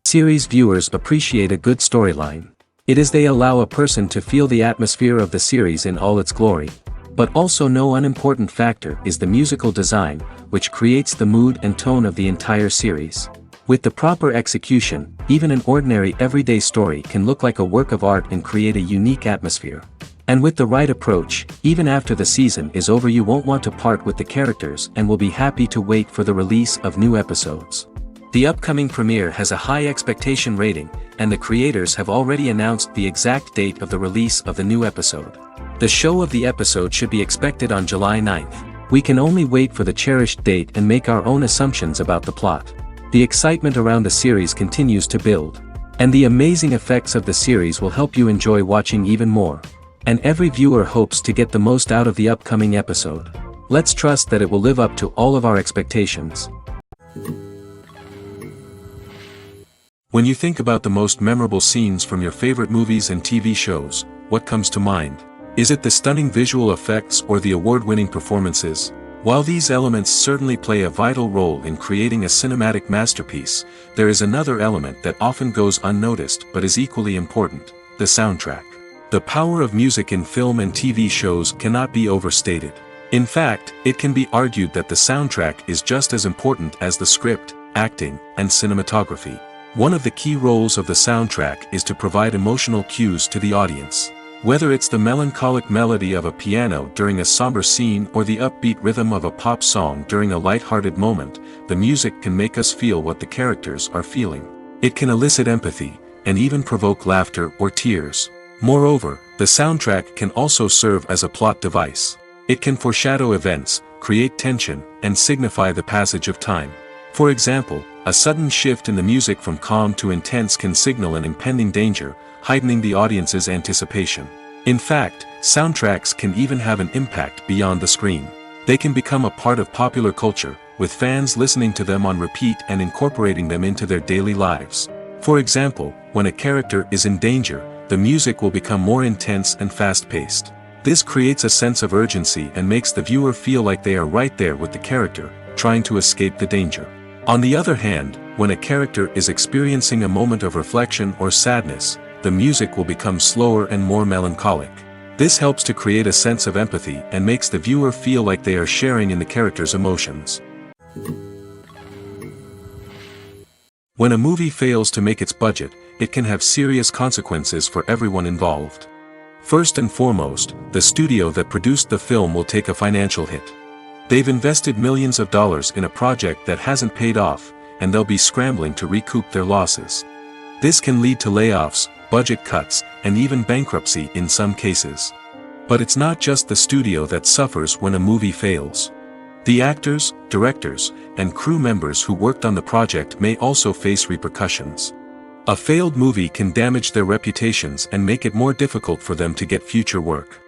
Series viewers appreciate a good storyline. It is they allow a person to feel the atmosphere of the series in all its glory. But also no unimportant factor is the musical design, which creates the mood and tone of the entire series. With the proper execution, even an ordinary everyday story can look like a work of art and create a unique atmosphere. And with the right approach, even after the season is over you won't want to part with the characters and will be happy to wait for the release of new episodes. The upcoming premiere has a high expectation rating, and the creators have already announced the exact date of the release of the new episode. The show of the episode should be expected on July 9th. We can only wait for the cherished date and make our own assumptions about the plot. The excitement around the series continues to build. And the amazing effects of the series will help you enjoy watching even more. And every viewer hopes to get the most out of the upcoming episode. Let's trust that it will live up to all of our expectations. When you think about the most memorable scenes from your favorite movies and TV shows, what comes to mind? Is it the stunning visual effects or the award-winning performances? While these elements certainly play a vital role in creating a cinematic masterpiece, there is another element that often goes unnoticed but is equally important: the soundtrack. The power of music in film and TV shows cannot be overstated. In fact, it can be argued that the soundtrack is just as important as the script, acting, and cinematography. One of the key roles of the soundtrack is to provide emotional cues to the audience. Whether it's the melancholic melody of a piano during a somber scene or the upbeat rhythm of a pop song during a light-hearted moment, the music can make us feel what the characters are feeling. It can elicit empathy, and even provoke laughter or tears. Moreover, the soundtrack can also serve as a plot device. It can foreshadow events, create tension, and signify the passage of time. For example, a sudden shift in the music from calm to intense can signal an impending danger, heightening the audience's anticipation. In fact, soundtracks can even have an impact beyond the screen. They can become a part of popular culture, with fans listening to them on repeat and incorporating them into their daily lives. For example, when a character is in danger, the music will become more intense and fast-paced. This creates a sense of urgency and makes the viewer feel like they are right there with the character, trying to escape the danger. On the other hand, when a character is experiencing a moment of reflection or sadness, the music will become slower and more melancholic. This helps to create a sense of empathy and makes the viewer feel like they are sharing in the character's emotions. When a movie fails to make its budget, it can have serious consequences for everyone involved. First and foremost, the studio that produced the film will take a financial hit. They've invested millions of dollars in a project that hasn't paid off, and they'll be scrambling to recoup their losses. This can lead to layoffs, budget cuts, and even bankruptcy in some cases. But it's not just the studio that suffers when a movie fails. The actors, directors, and crew members who worked on the project may also face repercussions. A failed movie can damage their reputations and make it more difficult for them to get future work.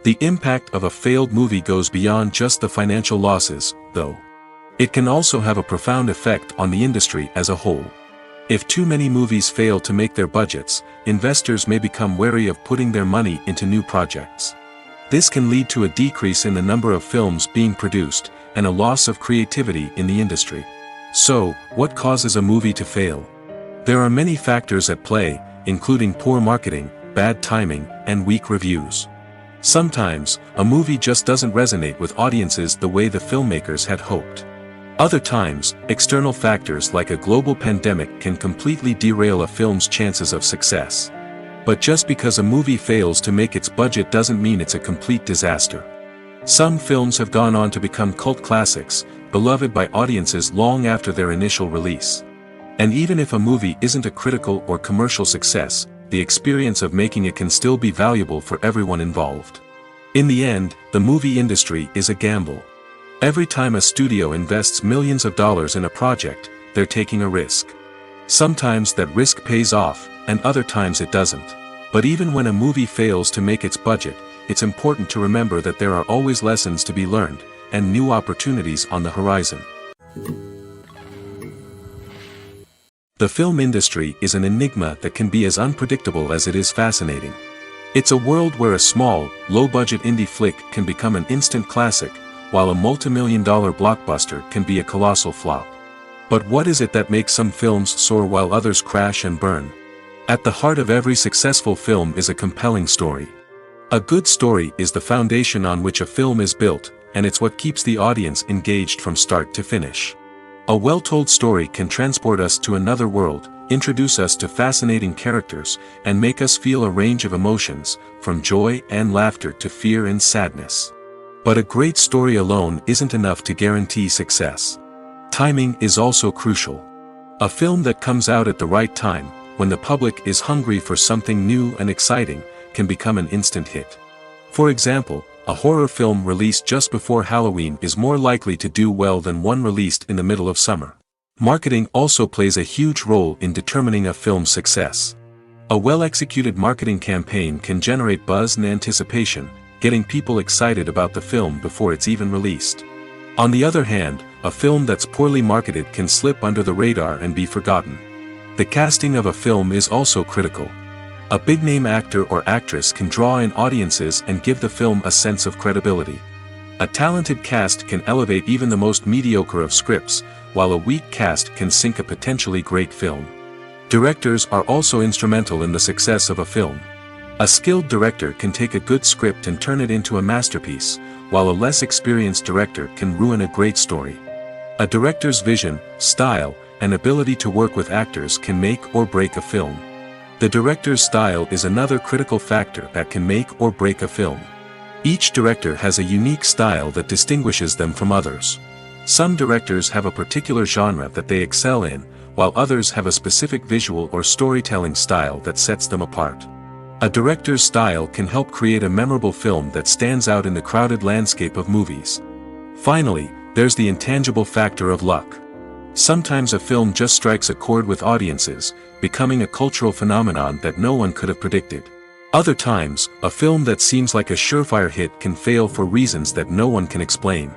The impact of a failed movie goes beyond just the financial losses, though. It can also have a profound effect on the industry as a whole. If too many movies fail to make their budgets, investors may become wary of putting their money into new projects. This can lead to a decrease in the number of films being produced, and a loss of creativity in the industry. So, what causes a movie to fail? There are many factors at play, including poor marketing, bad timing, and weak reviews. Sometimes, a movie just doesn't resonate with audiences the way the filmmakers had hoped. Other times, external factors like a global pandemic can completely derail a film's chances of success. But just because a movie fails to make its budget doesn't mean it's a complete disaster. Some films have gone on to become cult classics, beloved by audiences long after their initial release. And even if a movie isn't a critical or commercial success, the experience of making it can still be valuable for everyone involved. In the end, the movie industry is a gamble. Every time a studio invests millions of dollars in a project, they're taking a risk. Sometimes that risk pays off, and other times it doesn't. But even when a movie fails to make its budget, it's important to remember that there are always lessons to be learned, and new opportunities on the horizon. The film industry is an enigma that can be as unpredictable as it is fascinating. It's a world where a small, low-budget indie flick can become an instant classic, while a multi-million-dollar blockbuster can be a colossal flop. But what is it that makes some films soar while others crash and burn? At the heart of every successful film is a compelling story. A good story is the foundation on which a film is built, and it's what keeps the audience engaged from start to finish. A well-told story can transport us to another world, introduce us to fascinating characters, and make us feel a range of emotions, from joy and laughter to fear and sadness. But a great story alone isn't enough to guarantee success. Timing is also crucial. A film that comes out at the right time, when the public is hungry for something new and exciting, can become an instant hit. For example, a horror film released just before Halloween is more likely to do well than one released in the middle of summer. Marketing also plays a huge role in determining a film's success. A well-executed marketing campaign can generate buzz and anticipation, getting people excited about the film before it's even released. On the other hand, a film that's poorly marketed can slip under the radar and be forgotten. The casting of a film is also critical. A big-name actor or actress can draw in audiences and give the film a sense of credibility. A talented cast can elevate even the most mediocre of scripts, while a weak cast can sink a potentially great film. Directors are also instrumental in the success of a film. A skilled director can take a good script and turn it into a masterpiece, while a less experienced director can ruin a great story. A director's vision, style, and ability to work with actors can make or break a film. The director's style is another critical factor that can make or break a film. Each director has a unique style that distinguishes them from others. Some directors have a particular genre that they excel in, while others have a specific visual or storytelling style that sets them apart. A director's style can help create a memorable film that stands out in the crowded landscape of movies. Finally, there's the intangible factor of luck. Sometimes a film just strikes a chord with audiences, becoming a cultural phenomenon that no one could have predicted. Other times, a film that seems like a surefire hit can fail for reasons that no one can explain.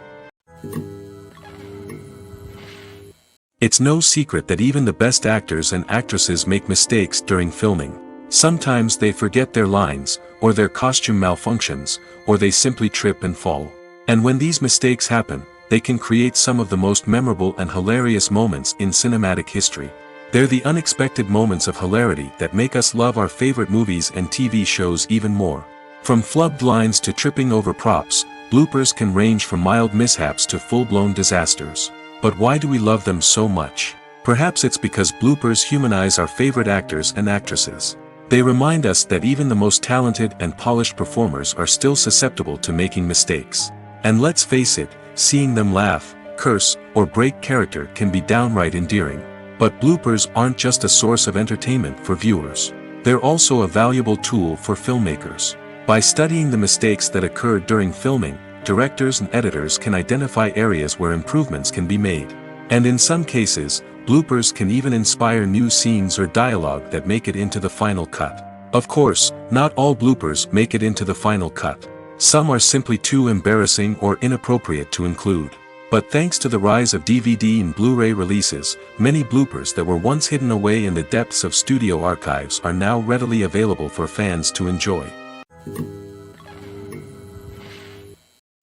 It's no secret that even the best actors and actresses make mistakes during filming. Sometimes they forget their lines, or their costume malfunctions, or they simply trip and fall. And when these mistakes happen, they can create some of the most memorable and hilarious moments in cinematic history. They're the unexpected moments of hilarity that make us love our favorite movies and TV shows even more. From flubbed lines to tripping over props, bloopers can range from mild mishaps to full-blown disasters. But why do we love them so much? Perhaps it's because bloopers humanize our favorite actors and actresses. They remind us that even the most talented and polished performers are still susceptible to making mistakes. And let's face it, seeing them laugh, curse, or break character can be downright endearing. But bloopers aren't just a source of entertainment for viewers. They're also a valuable tool for filmmakers. By studying the mistakes that occurred during filming, directors and editors can identify areas where improvements can be made. And in some cases, bloopers can even inspire new scenes or dialogue that make it into the final cut. Of course, not all bloopers make it into the final cut. Some are simply too embarrassing or inappropriate to include. But thanks to the rise of DVD and Blu-ray releases, many bloopers that were once hidden away in the depths of studio archives are now readily available for fans to enjoy.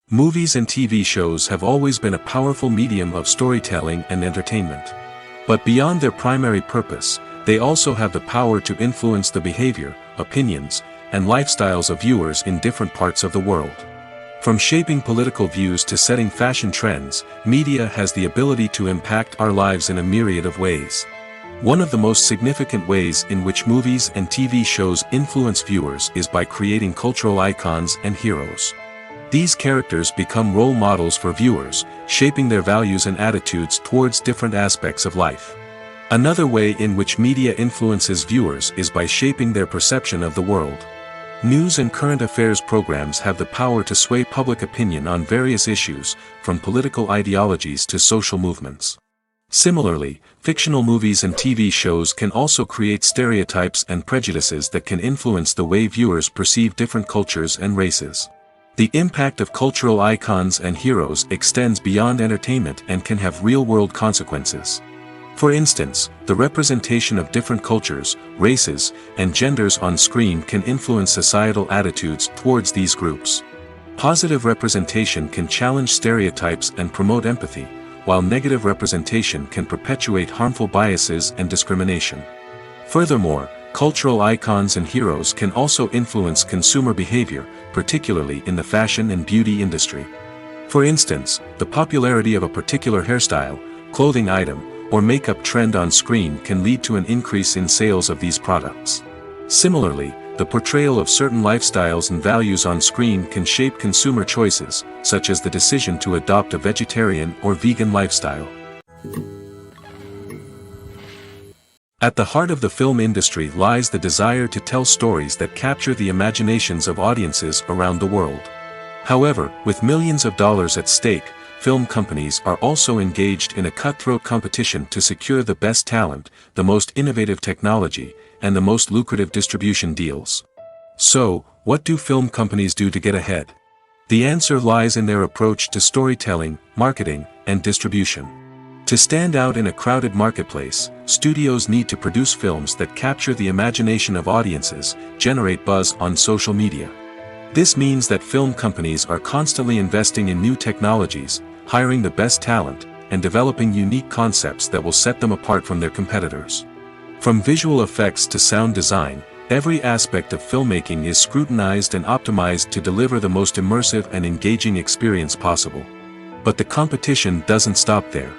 Movies and TV shows have always been a powerful medium of storytelling and entertainment. But beyond their primary purpose, they also have the power to influence the behavior, opinions, and lifestyles of viewers in different parts of the world. From shaping political views to setting fashion trends, media has the ability to impact our lives in a myriad of ways. One of the most significant ways in which movies and TV shows influence viewers is by creating cultural icons and heroes. These characters become role models for viewers, shaping their values and attitudes towards different aspects of life. Another way in which media influences viewers is by shaping their perception of the world. News and current affairs programs have the power to sway public opinion on various issues, from political ideologies to social movements. Similarly, fictional movies and TV shows can also create stereotypes and prejudices that can influence the way viewers perceive different cultures and races. The impact of cultural icons and heroes extends beyond entertainment and can have real-world consequences. For instance, the representation of different cultures, races, and genders on screen can influence societal attitudes towards these groups. Positive representation can challenge stereotypes and promote empathy, while negative representation can perpetuate harmful biases and discrimination. Furthermore, cultural icons and heroes can also influence consumer behavior, particularly in the fashion and beauty industry. For instance, the popularity of a particular hairstyle, clothing item, or makeup trend on screen can lead to an increase in sales of these products. Similarly, the portrayal of certain lifestyles and values on screen can shape consumer choices, such as the decision to adopt a vegetarian or vegan lifestyle. At the heart of the film industry lies the desire to tell stories that capture the imaginations of audiences around the world. However, with millions of dollars at stake, film companies are also engaged in a cutthroat competition to secure the best talent, the most innovative technology, and the most lucrative distribution deals. So, what do film companies do to get ahead? The answer lies in their approach to storytelling, marketing, and distribution. To stand out in a crowded marketplace, studios need to produce films that capture the imagination of audiences, generate buzz on social media. This means that film companies are constantly investing in new technologies, hiring the best talent, and developing unique concepts that will set them apart from their competitors. From visual effects to sound design, every aspect of filmmaking is scrutinized and optimized to deliver the most immersive and engaging experience possible. But the competition doesn't stop there.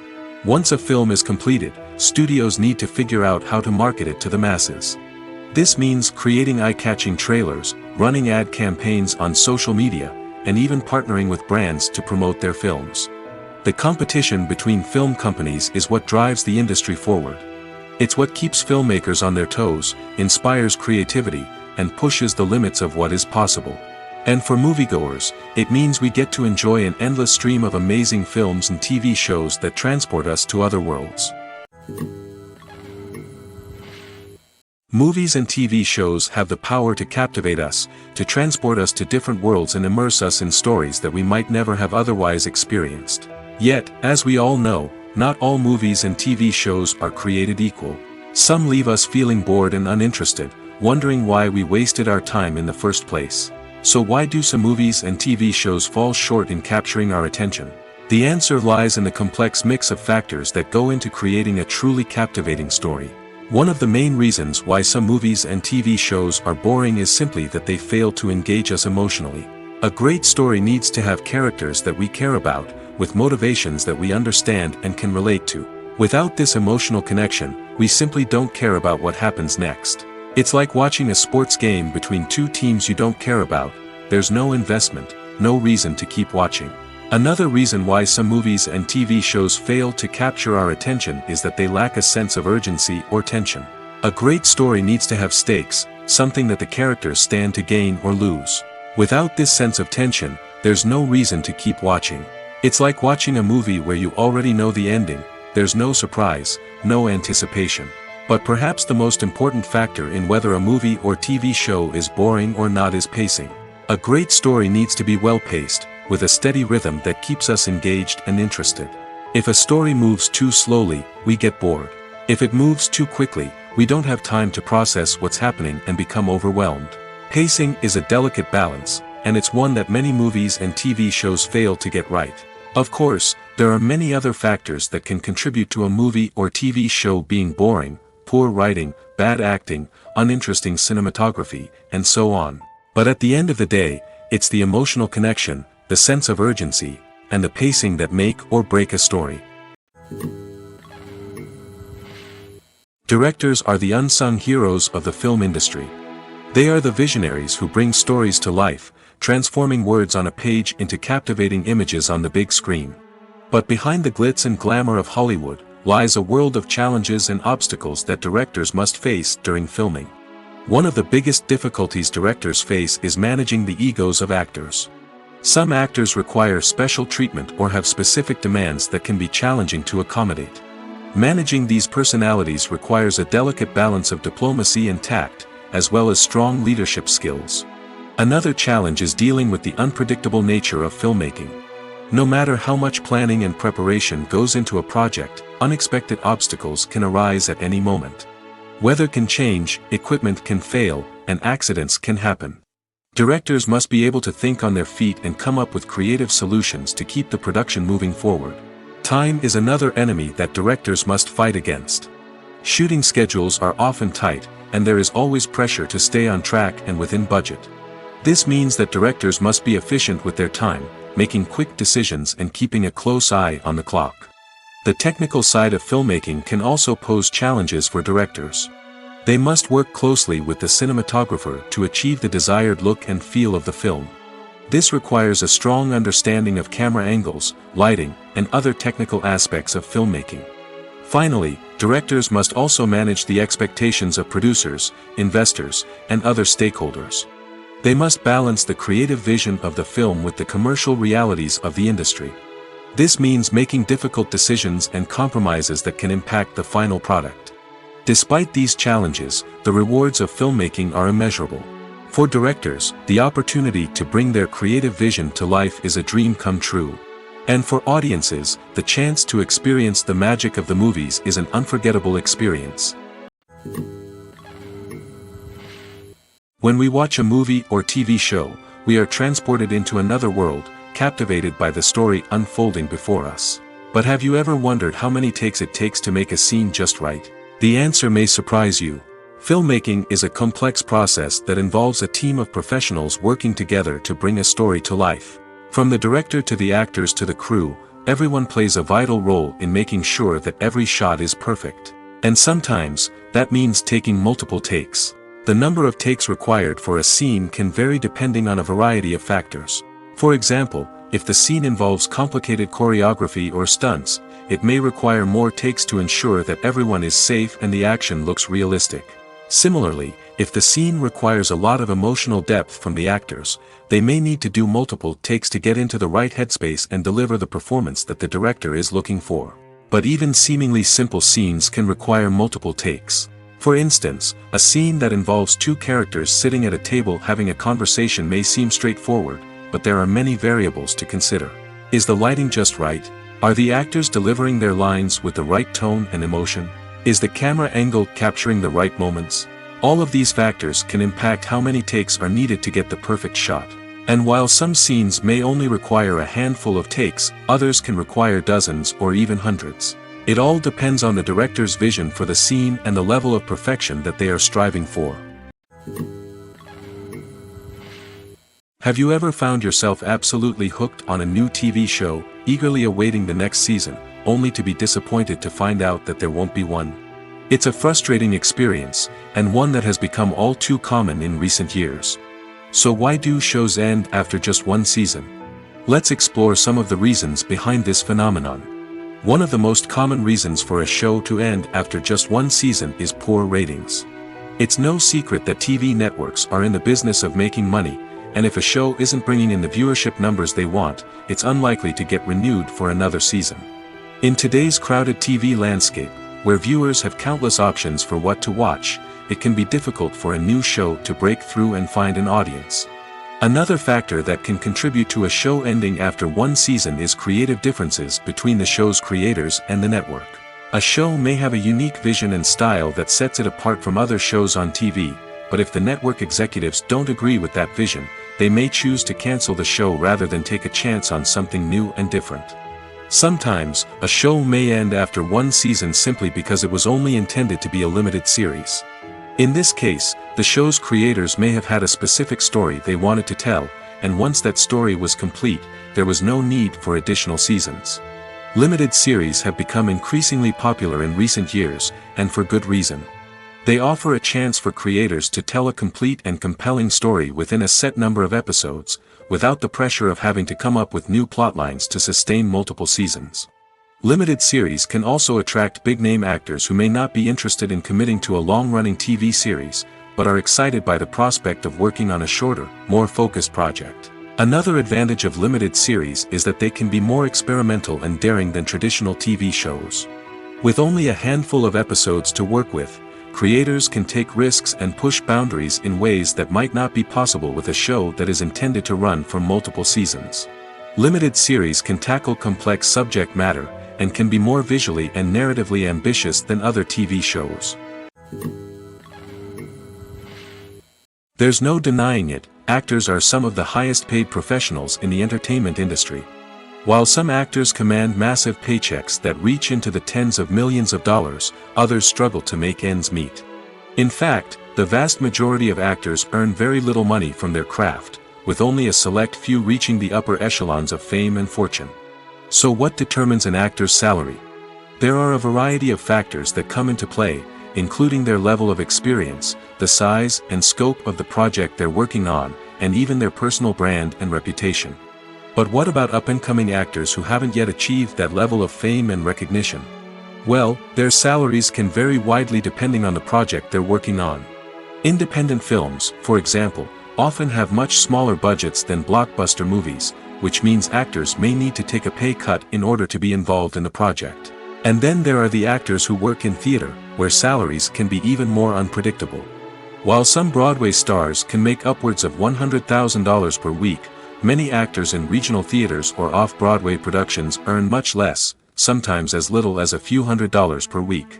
Once a film is completed, studios need to figure out how to market it to the masses. This means creating eye-catching trailers, running ad campaigns on social media, and even partnering with brands to promote their films. The competition between film companies is what drives the industry forward. It's what keeps filmmakers on their toes, inspires creativity, and pushes the limits of what is possible. And for moviegoers, it means we get to enjoy an endless stream of amazing films and TV shows that transport us to other worlds. Movies and TV shows have the power to captivate us, to transport us to different worlds and immerse us in stories that we might never have otherwise experienced. Yet, as we all know, not all movies and TV shows are created equal. Some leave us feeling bored and uninterested, wondering why we wasted our time in the first place. So why do some movies and TV shows fall short in capturing our attention? The answer lies in the complex mix of factors that go into creating a truly captivating story. One of the main reasons why some movies and TV shows are boring is simply that they fail to engage us emotionally. A great story needs to have characters that we care about, with motivations that we understand and can relate to. Without this emotional connection, we simply don't care about what happens next. It's like watching a sports game between two teams you don't care about. There's no investment, no reason to keep watching. Another reason why some movies and TV shows fail to capture our attention is that they lack a sense of urgency or tension. A great story needs to have stakes, something that the characters stand to gain or lose. Without this sense of tension, there's no reason to keep watching. It's like watching a movie where you already know the ending. There's no surprise, no anticipation. But perhaps the most important factor in whether a movie or TV show is boring or not is pacing. A great story needs to be well-paced, with a steady rhythm that keeps us engaged and interested. If a story moves too slowly, we get bored. If it moves too quickly, we don't have time to process what's happening and become overwhelmed. Pacing is a delicate balance, and it's one that many movies and TV shows fail to get right. Of course, there are many other factors that can contribute to a movie or TV show being boring: poor writing, bad acting, uninteresting cinematography, and so on. But at the end of the day, it's the emotional connection, the sense of urgency, and the pacing that make or break a story. Directors are the unsung heroes of the film industry. They are the visionaries who bring stories to life, transforming words on a page into captivating images on the big screen. But behind the glitz and glamour of Hollywood lies a world of challenges and obstacles that directors must face during filming. One of the biggest difficulties directors face is managing the egos of actors. Some actors require special treatment or have specific demands that can be challenging to accommodate. Managing these personalities requires a delicate balance of diplomacy and tact, as well as strong leadership skills. Another challenge is dealing with the unpredictable nature of filmmaking. No matter how much planning and preparation goes into a project, unexpected obstacles can arise at any moment. Weather can change, equipment can fail, and accidents can happen. Directors must be able to think on their feet and come up with creative solutions to keep the production moving forward. Time is another enemy that directors must fight against. Shooting schedules are often tight, and there is always pressure to stay on track and within budget. This means that directors must be efficient with their time, making quick decisions and keeping a close eye on the clock. The technical side of filmmaking can also pose challenges for directors. They must work closely with the cinematographer to achieve the desired look and feel of the film. This requires a strong understanding of camera angles, lighting, and other technical aspects of filmmaking. Finally, directors must also manage the expectations of producers, investors, and other stakeholders. They must balance the creative vision of the film with the commercial realities of the industry. This means making difficult decisions and compromises that can impact the final product. Despite these challenges, the rewards of filmmaking are immeasurable. For directors, the opportunity to bring their creative vision to life is a dream come true. And for audiences, the chance to experience the magic of the movies is an unforgettable experience. When we watch a movie or TV show, we are transported into another world, captivated by the story unfolding before us. But have you ever wondered how many takes it takes to make a scene just right? The answer may surprise you. Filmmaking is a complex process that involves a team of professionals working together to bring a story to life. From the director to the actors to the crew, everyone plays a vital role in making sure that every shot is perfect. And sometimes, that means taking multiple takes. The number of takes required for a scene can vary depending on a variety of factors. For example, if the scene involves complicated choreography or stunts, it may require more takes to ensure that everyone is safe and the action looks realistic. Similarly, if the scene requires a lot of emotional depth from the actors, they may need to do multiple takes to get into the right headspace and deliver the performance that the director is looking for. But even seemingly simple scenes can require multiple takes. For instance, a scene that involves two characters sitting at a table having a conversation may seem straightforward, but there are many variables to consider. Is the lighting just right? Are the actors delivering their lines with the right tone and emotion? Is the camera angle capturing the right moments? All of these factors can impact how many takes are needed to get the perfect shot. And while some scenes may only require a handful of takes, others can require dozens or even hundreds. It all depends on the director's vision for the scene and the level of perfection that they are striving for. Have you ever found yourself absolutely hooked on a new TV show, eagerly awaiting the next season, only to be disappointed to find out that there won't be one? It's a frustrating experience, and one that has become all too common in recent years. So why do shows end after just one season? Let's explore some of the reasons behind this phenomenon. One of the most common reasons for a show to end after just one season is poor ratings. It's no secret that TV networks are in the business of making money, and if a show isn't bringing in the viewership numbers they want, it's unlikely to get renewed for another season. In today's crowded TV landscape, where viewers have countless options for what to watch, it can be difficult for a new show to break through and find an audience. Another factor that can contribute to a show ending after one season is creative differences between the show's creators and the network. A show may have a unique vision and style that sets it apart from other shows on TV, but if the network executives don't agree with that vision, they may choose to cancel the show rather than take a chance on something new and different. Sometimes, a show may end after one season simply because it was only intended to be a limited series. In this case, the show's creators may have had a specific story they wanted to tell, and once that story was complete, there was no need for additional seasons. Limited series have become increasingly popular in recent years, and for good reason. They offer a chance for creators to tell a complete and compelling story within a set number of episodes, without the pressure of having to come up with new plotlines to sustain multiple seasons. Limited series can also attract big-name actors who may not be interested in committing to a long-running TV series, but are excited by the prospect of working on a shorter, more focused project. Another advantage of limited series is that they can be more experimental and daring than traditional TV shows. With only a handful of episodes to work with, creators can take risks and push boundaries in ways that might not be possible with a show that is intended to run for multiple seasons. Limited series can tackle complex subject matter, and can be more visually and narratively ambitious than other TV shows. There's no denying it, actors are some of the highest paid professionals in the entertainment industry. While some actors command massive paychecks that reach into the tens of millions of dollars, others struggle to make ends meet. In fact, the vast majority of actors earn very little money from their craft, with only a select few reaching the upper echelons of fame and fortune. So what determines an actor's salary? There are a variety of factors that come into play, including their level of experience, the size and scope of the project they're working on, and even their personal brand and reputation. But what about up-and-coming actors who haven't yet achieved that level of fame and recognition? Well, their salaries can vary widely depending on the project they're working on. Independent films, for example, often have much smaller budgets than blockbuster movies, which means actors may need to take a pay cut in order to be involved in the project. And then there are the actors who work in theater, where salaries can be even more unpredictable. While some Broadway stars can make upwards of $100,000 per week, many actors in regional theaters or off-Broadway productions earn much less, sometimes as little as a few $100s per week.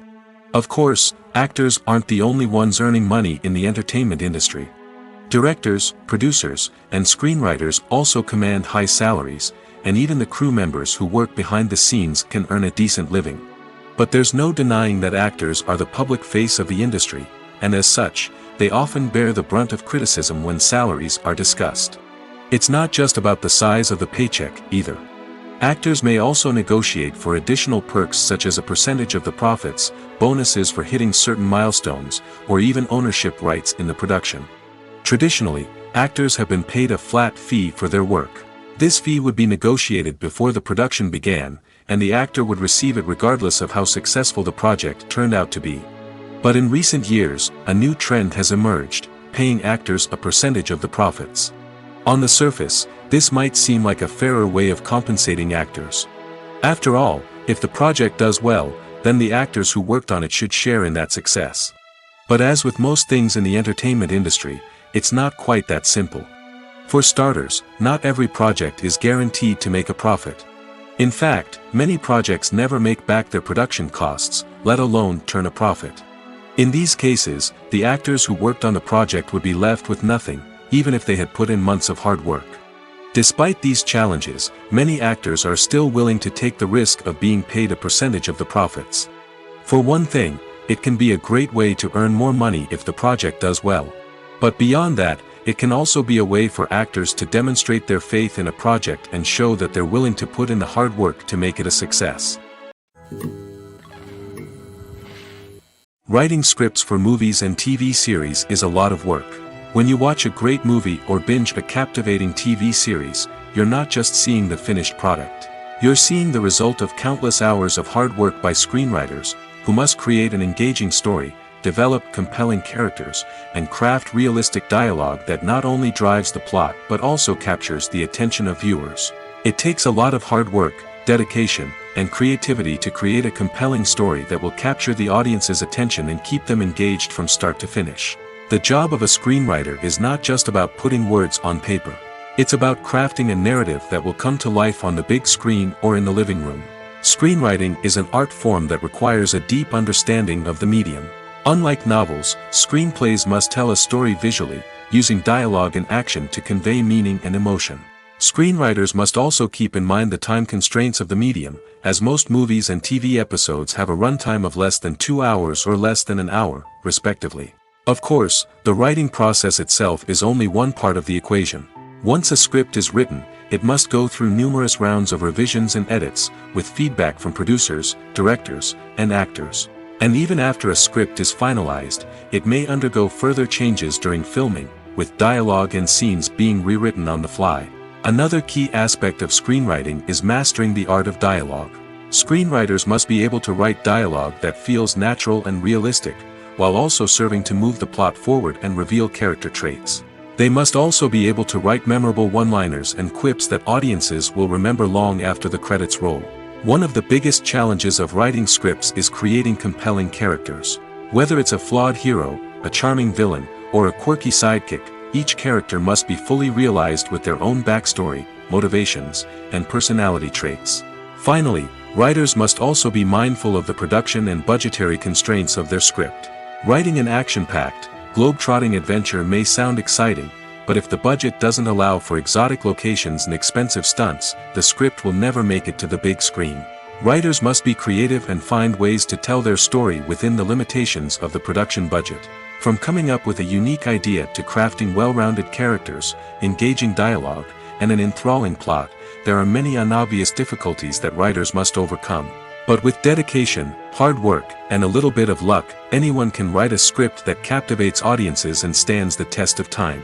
Of course, actors aren't the only ones earning money in the entertainment industry. Directors, producers, and screenwriters also command high salaries, and even the crew members who work behind the scenes can earn a decent living. But there's no denying that actors are the public face of the industry, and as such, they often bear the brunt of criticism when salaries are discussed. It's not just about the size of the paycheck, either. Actors may also negotiate for additional perks such as a percentage of the profits, bonuses for hitting certain milestones, or even ownership rights in the production. Traditionally, actors have been paid a flat fee for their work. This fee would be negotiated before the production began, and the actor would receive it regardless of how successful the project turned out to be. But in recent years, a new trend has emerged, paying actors a percentage of the profits. On the surface, this might seem like a fairer way of compensating actors. After all, if the project does well, then the actors who worked on it should share in that success. But as with most things in the entertainment industry, it's not quite that simple. For starters, not every project is guaranteed to make a profit. In fact, many projects never make back their production costs, let alone turn a profit. In these cases, the actors who worked on the project would be left with nothing, even if they had put in months of hard work. Despite these challenges, many actors are still willing to take the risk of being paid a percentage of the profits. For one thing, it can be a great way to earn more money if the project does well. But beyond that, it can also be a way for actors to demonstrate their faith in a project and show that they're willing to put in the hard work to make it a success. Writing scripts for movies and TV series is a lot of work. When you watch a great movie or binge a captivating TV series, you're not just seeing the finished product. You're seeing the result of countless hours of hard work by screenwriters, who must create an engaging story, develop compelling characters, and craft realistic dialogue that not only drives the plot but also captures the attention of viewers. It takes a lot of hard work, dedication, and creativity to create a compelling story that will capture the audience's attention and keep them engaged from start to finish. The job of a screenwriter is not just about putting words on paper. It's about crafting a narrative that will come to life on the big screen or in the living room. Screenwriting is an art form that requires a deep understanding of the medium. Unlike novels, screenplays must tell a story visually, using dialogue and action to convey meaning and emotion. Screenwriters must also keep in mind the time constraints of the medium, as most movies and TV episodes have a runtime of less than 2 hours or less than an hour, respectively. Of course, the writing process itself is only one part of the equation. Once a script is written, it must go through numerous rounds of revisions and edits, with feedback from producers, directors, and actors. And even after a script is finalized, it may undergo further changes during filming, with dialogue and scenes being rewritten on the fly. Another key aspect of screenwriting is mastering the art of dialogue. Screenwriters must be able to write dialogue that feels natural and realistic, while also serving to move the plot forward and reveal character traits. They must also be able to write memorable one-liners and quips that audiences will remember long after the credits roll. One of the biggest challenges of writing scripts is creating compelling characters. Whether it's a flawed hero, a charming villain, or a quirky sidekick, each character must be fully realized with their own backstory, motivations, and personality traits. Finally, writers must also be mindful of the production and budgetary constraints of their script. Writing an action-packed, globe-trotting adventure may sound exciting, but if the budget doesn't allow for exotic locations and expensive stunts, the script will never make it to the big screen. Writers must be creative and find ways to tell their story within the limitations of the production budget. From coming up with a unique idea to crafting well-rounded characters, engaging dialogue, and an enthralling plot, there are many unobvious difficulties that writers must overcome. But with dedication, hard work, and a little bit of luck, anyone can write a script that captivates audiences and stands the test of time.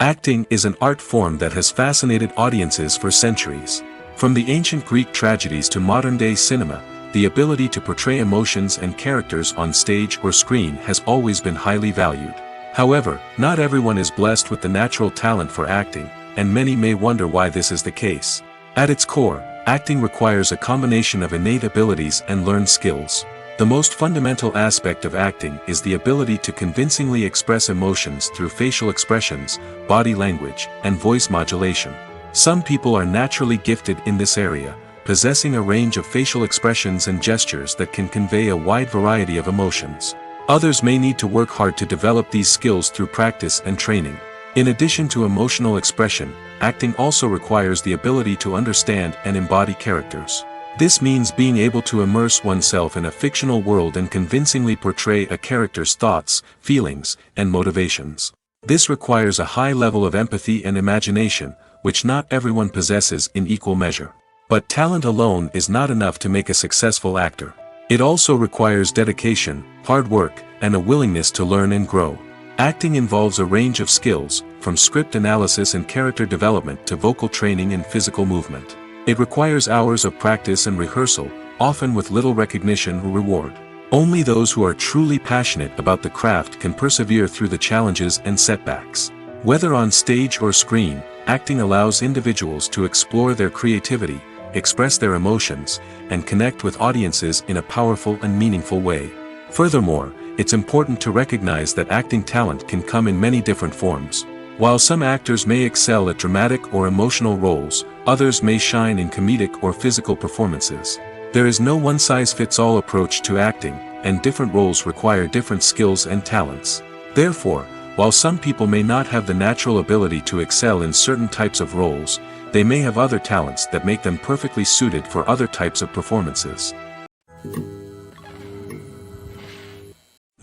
Acting is an art form that has fascinated audiences for centuries. From the ancient Greek tragedies to modern-day cinema, the ability to portray emotions and characters on stage or screen has always been highly valued. However, not everyone is blessed with the natural talent for acting, and many may wonder why this is the case. At its core, acting requires a combination of innate abilities and learned skills. The most fundamental aspect of acting is the ability to convincingly express emotions through facial expressions, body language, and voice modulation. Some people are naturally gifted in this area, possessing a range of facial expressions and gestures that can convey a wide variety of emotions. Others may need to work hard to develop these skills through practice and training. In addition to emotional expression, acting also requires the ability to understand and embody characters. This means being able to immerse oneself in a fictional world and convincingly portray a character's thoughts, feelings, and motivations. This requires a high level of empathy and imagination, which not everyone possesses in equal measure. But talent alone is not enough to make a successful actor. It also requires dedication, hard work, and a willingness to learn and grow. Acting involves a range of skills, from script analysis and character development to vocal training and physical movement. It requires hours of practice and rehearsal, often with little recognition or reward. Only those who are truly passionate about the craft can persevere through the challenges and setbacks. Whether on stage or screen, acting allows individuals to explore their creativity, express their emotions, and connect with audiences in a powerful and meaningful way. Furthermore, it's important to recognize that acting talent can come in many different forms. While some actors may excel at dramatic or emotional roles, others may shine in comedic or physical performances. There is no one-size-fits-all approach to acting, and different roles require different skills and talents. Therefore, while some people may not have the natural ability to excel in certain types of roles, they may have other talents that make them perfectly suited for other types of performances.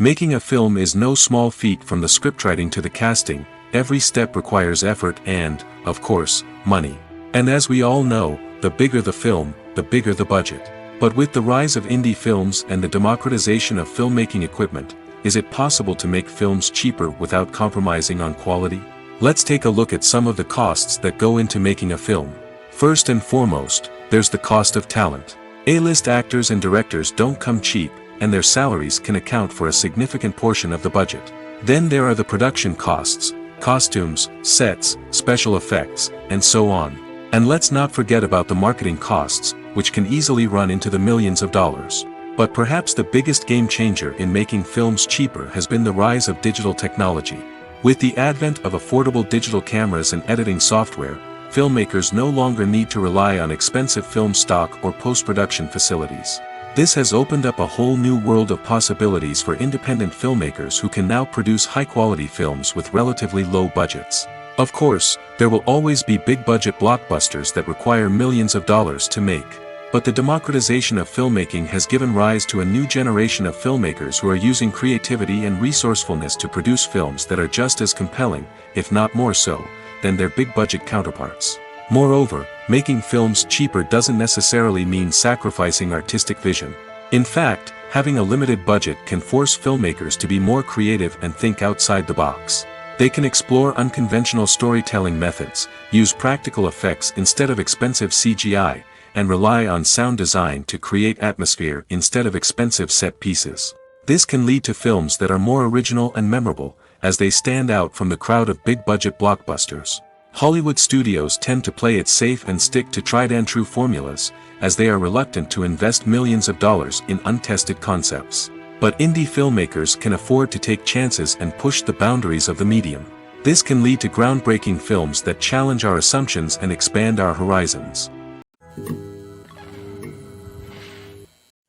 Making a film is no small feat. From the scriptwriting to the casting, every step requires effort and, of course, money. And as we all know, the bigger the film, the bigger the budget. But with the rise of indie films and the democratization of filmmaking equipment, is it possible to make films cheaper without compromising on quality? Let's take a look at some of the costs that go into making a film. First and foremost, there's the cost of talent. A-list actors and directors don't come cheap, and their salaries can account for a significant portion of the budget. Then there are the production costs, costumes, sets, special effects, and so on. And let's not forget about the marketing costs, which can easily run into the millions of dollars. But perhaps the biggest game changer in making films cheaper has been the rise of digital technology. With the advent of affordable digital cameras and editing software, filmmakers no longer need to rely on expensive film stock or post-production facilities. This has opened up a whole new world of possibilities for independent filmmakers who can now produce high-quality films with relatively low budgets. Of course, there will always be big-budget blockbusters that require millions of dollars to make. But the democratization of filmmaking has given rise to a new generation of filmmakers who are using creativity and resourcefulness to produce films that are just as compelling, if not more so, than their big-budget counterparts. Moreover, making films cheaper doesn't necessarily mean sacrificing artistic vision. In fact, having a limited budget can force filmmakers to be more creative and think outside the box. They can explore unconventional storytelling methods, use practical effects instead of expensive CGI, and rely on sound design to create atmosphere instead of expensive set pieces. This can lead to films that are more original and memorable, as they stand out from the crowd of big-budget blockbusters. Hollywood studios tend to play it safe and stick to tried-and-true formulas, as they are reluctant to invest millions of dollars in untested concepts. But indie filmmakers can afford to take chances and push the boundaries of the medium. This can lead to groundbreaking films that challenge our assumptions and expand our horizons.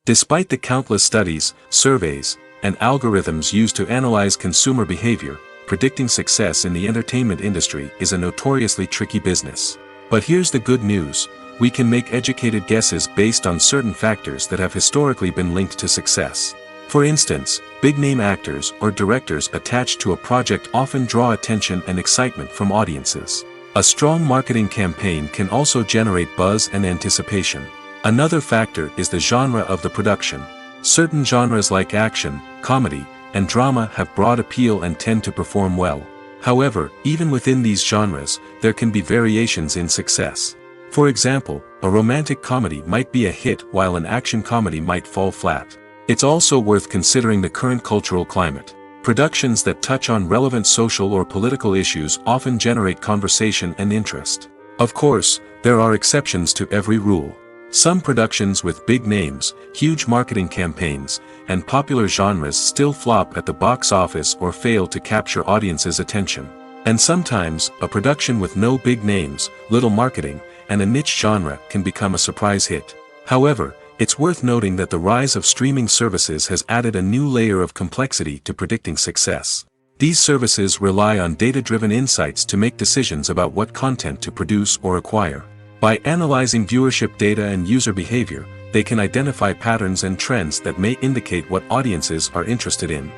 Despite the countless studies, surveys, and algorithms used to analyze consumer behavior, predicting success in the entertainment industry is a notoriously tricky business. But here's the good news: we can make educated guesses based on certain factors that have historically been linked to success. For instance, big-name actors or directors attached to a project often draw attention and excitement from audiences. A strong marketing campaign can also generate buzz and anticipation. Another factor is the genre of the production. Certain genres like action, comedy, and drama have broad appeal and tend to perform well. However, even within these genres, there can be variations in success. For example, a romantic comedy might be a hit while an action comedy might fall flat. It's also worth considering the current cultural climate. Productions that touch on relevant social or political issues often generate conversation and interest. Of course, there are exceptions to every rule. Some productions with big names, huge marketing campaigns, and popular genres still flop at the box office or fail to capture audiences' attention. And sometimes, a production with no big names, little marketing, and a niche genre can become a surprise hit. However, it's worth noting that the rise of streaming services has added a new layer of complexity to predicting success. These services rely on data-driven insights to make decisions about what content to produce or acquire. By analyzing viewership data and user behavior, they can identify patterns and trends that may indicate what audiences are interested in.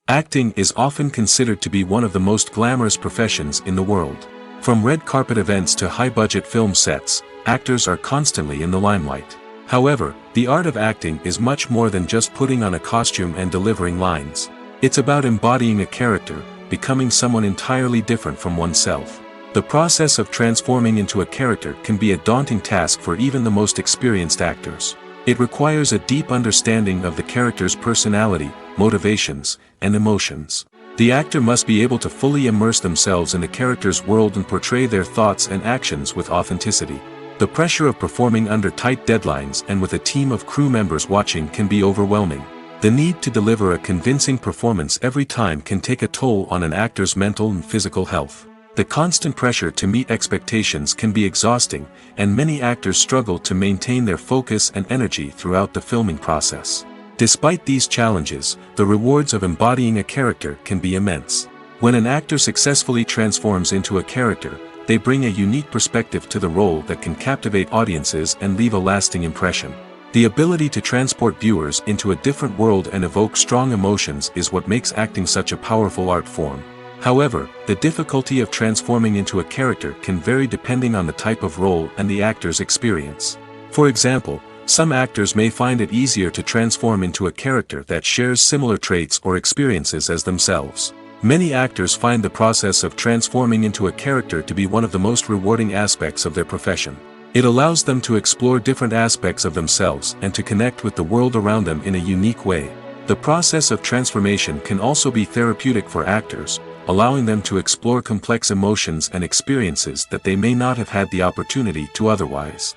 Acting is often considered to be one of the most glamorous professions in the world. From red carpet events to high-budget film sets, actors are constantly in the limelight. However, the art of acting is much more than just putting on a costume and delivering lines. It's about embodying a character, becoming someone entirely different from oneself. The process of transforming into a character can be a daunting task for even the most experienced actors. It requires a deep understanding of the character's personality, motivations, and emotions. The actor must be able to fully immerse themselves in the character's world and portray their thoughts and actions with authenticity. The pressure of performing under tight deadlines and with a team of crew members watching can be overwhelming. The need to deliver a convincing performance every time can take a toll on an actor's mental and physical health. The constant pressure to meet expectations can be exhausting, and many actors struggle to maintain their focus and energy throughout the filming process. Despite these challenges, the rewards of embodying a character can be immense. When an actor successfully transforms into a character, they bring a unique perspective to the role that can captivate audiences and leave a lasting impression. The ability to transport viewers into a different world and evoke strong emotions is what makes acting such a powerful art form. However, the difficulty of transforming into a character can vary depending on the type of role and the actor's experience. For example, some actors may find it easier to transform into a character that shares similar traits or experiences as themselves. Many actors find the process of transforming into a character to be one of the most rewarding aspects of their profession. It allows them to explore different aspects of themselves and to connect with the world around them in a unique way. The process of transformation can also be therapeutic for actors, allowing them to explore complex emotions and experiences that they may not have had the opportunity to otherwise.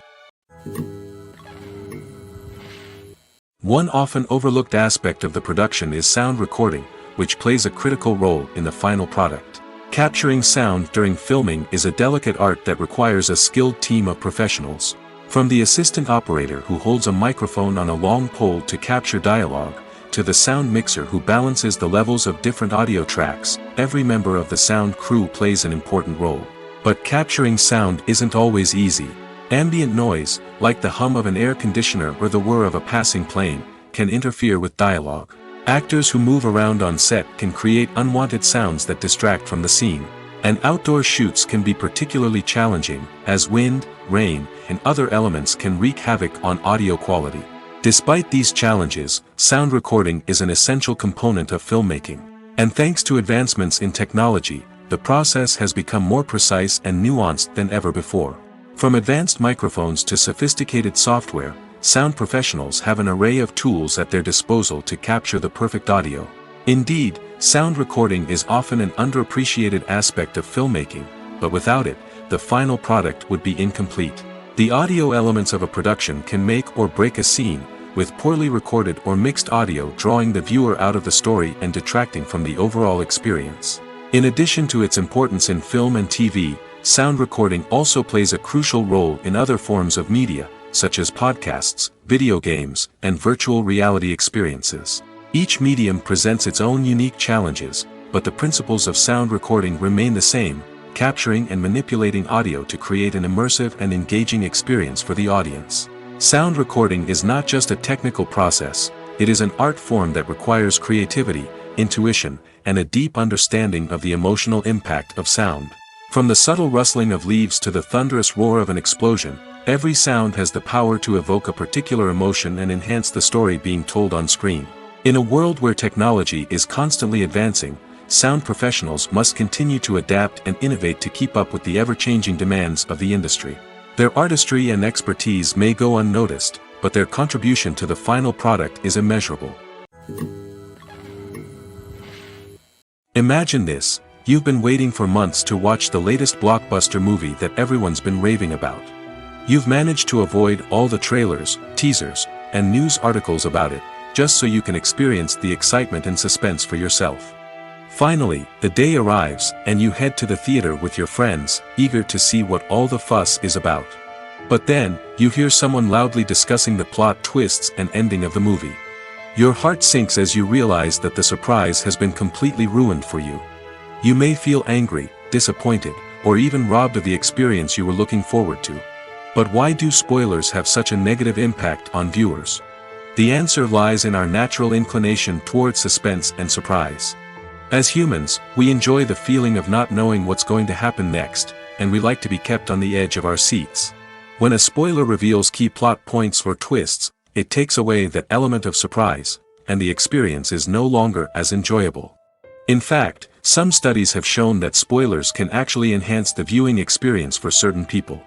One often overlooked aspect of the production is sound recording, which plays a critical role in the final product. Capturing sound during filming is a delicate art that requires a skilled team of professionals. From the assistant operator who holds a microphone on a long pole to capture dialogue, to the sound mixer who balances the levels of different audio tracks, every member of the sound crew plays an important role. But capturing sound isn't always easy. Ambient noise, like the hum of an air conditioner or the whir of a passing plane, can interfere with dialogue. Actors who move around on set can create unwanted sounds that distract from the scene. And outdoor shoots can be particularly challenging, as wind, rain, and other elements can wreak havoc on audio quality. Despite these challenges, sound recording is an essential component of filmmaking. And thanks to advancements in technology, the process has become more precise and nuanced than ever before. From advanced microphones to sophisticated software, sound professionals have an array of tools at their disposal to capture the perfect audio. Indeed, sound recording is often an underappreciated aspect of filmmaking, but without it, the final product would be incomplete. The audio elements of a production can make or break a scene, with poorly recorded or mixed audio drawing the viewer out of the story and detracting from the overall experience. In addition to its importance in film and TV, sound recording also plays a crucial role in other forms of media, such as podcasts, video games, and virtual reality experiences. Each medium presents its own unique challenges, but the principles of sound recording remain the same, capturing and manipulating audio to create an immersive and engaging experience for the audience. Sound recording is not just a technical process, it is an art form that requires creativity, intuition, and a deep understanding of the emotional impact of sound. From the subtle rustling of leaves to the thunderous roar of an explosion, every sound has the power to evoke a particular emotion and enhance the story being told on screen. In a world where technology is constantly advancing, sound professionals must continue to adapt and innovate to keep up with the ever-changing demands of the industry. Their artistry and expertise may go unnoticed, but their contribution to the final product is immeasurable. Imagine this: you've been waiting for months to watch the latest blockbuster movie that everyone's been raving about. You've managed to avoid all the trailers, teasers, and news articles about it, just so you can experience the excitement and suspense for yourself. Finally, the day arrives, and you head to the theater with your friends, eager to see what all the fuss is about. But then, you hear someone loudly discussing the plot twists and ending of the movie. Your heart sinks as you realize that the surprise has been completely ruined for you. You may feel angry, disappointed, or even robbed of the experience you were looking forward to. But why do spoilers have such a negative impact on viewers? The answer lies in our natural inclination toward suspense and surprise. As humans, we enjoy the feeling of not knowing what's going to happen next, and we like to be kept on the edge of our seats. When a spoiler reveals key plot points or twists, it takes away that element of surprise, and the experience is no longer as enjoyable. In fact, some studies have shown that spoilers can actually enhance the viewing experience for certain people.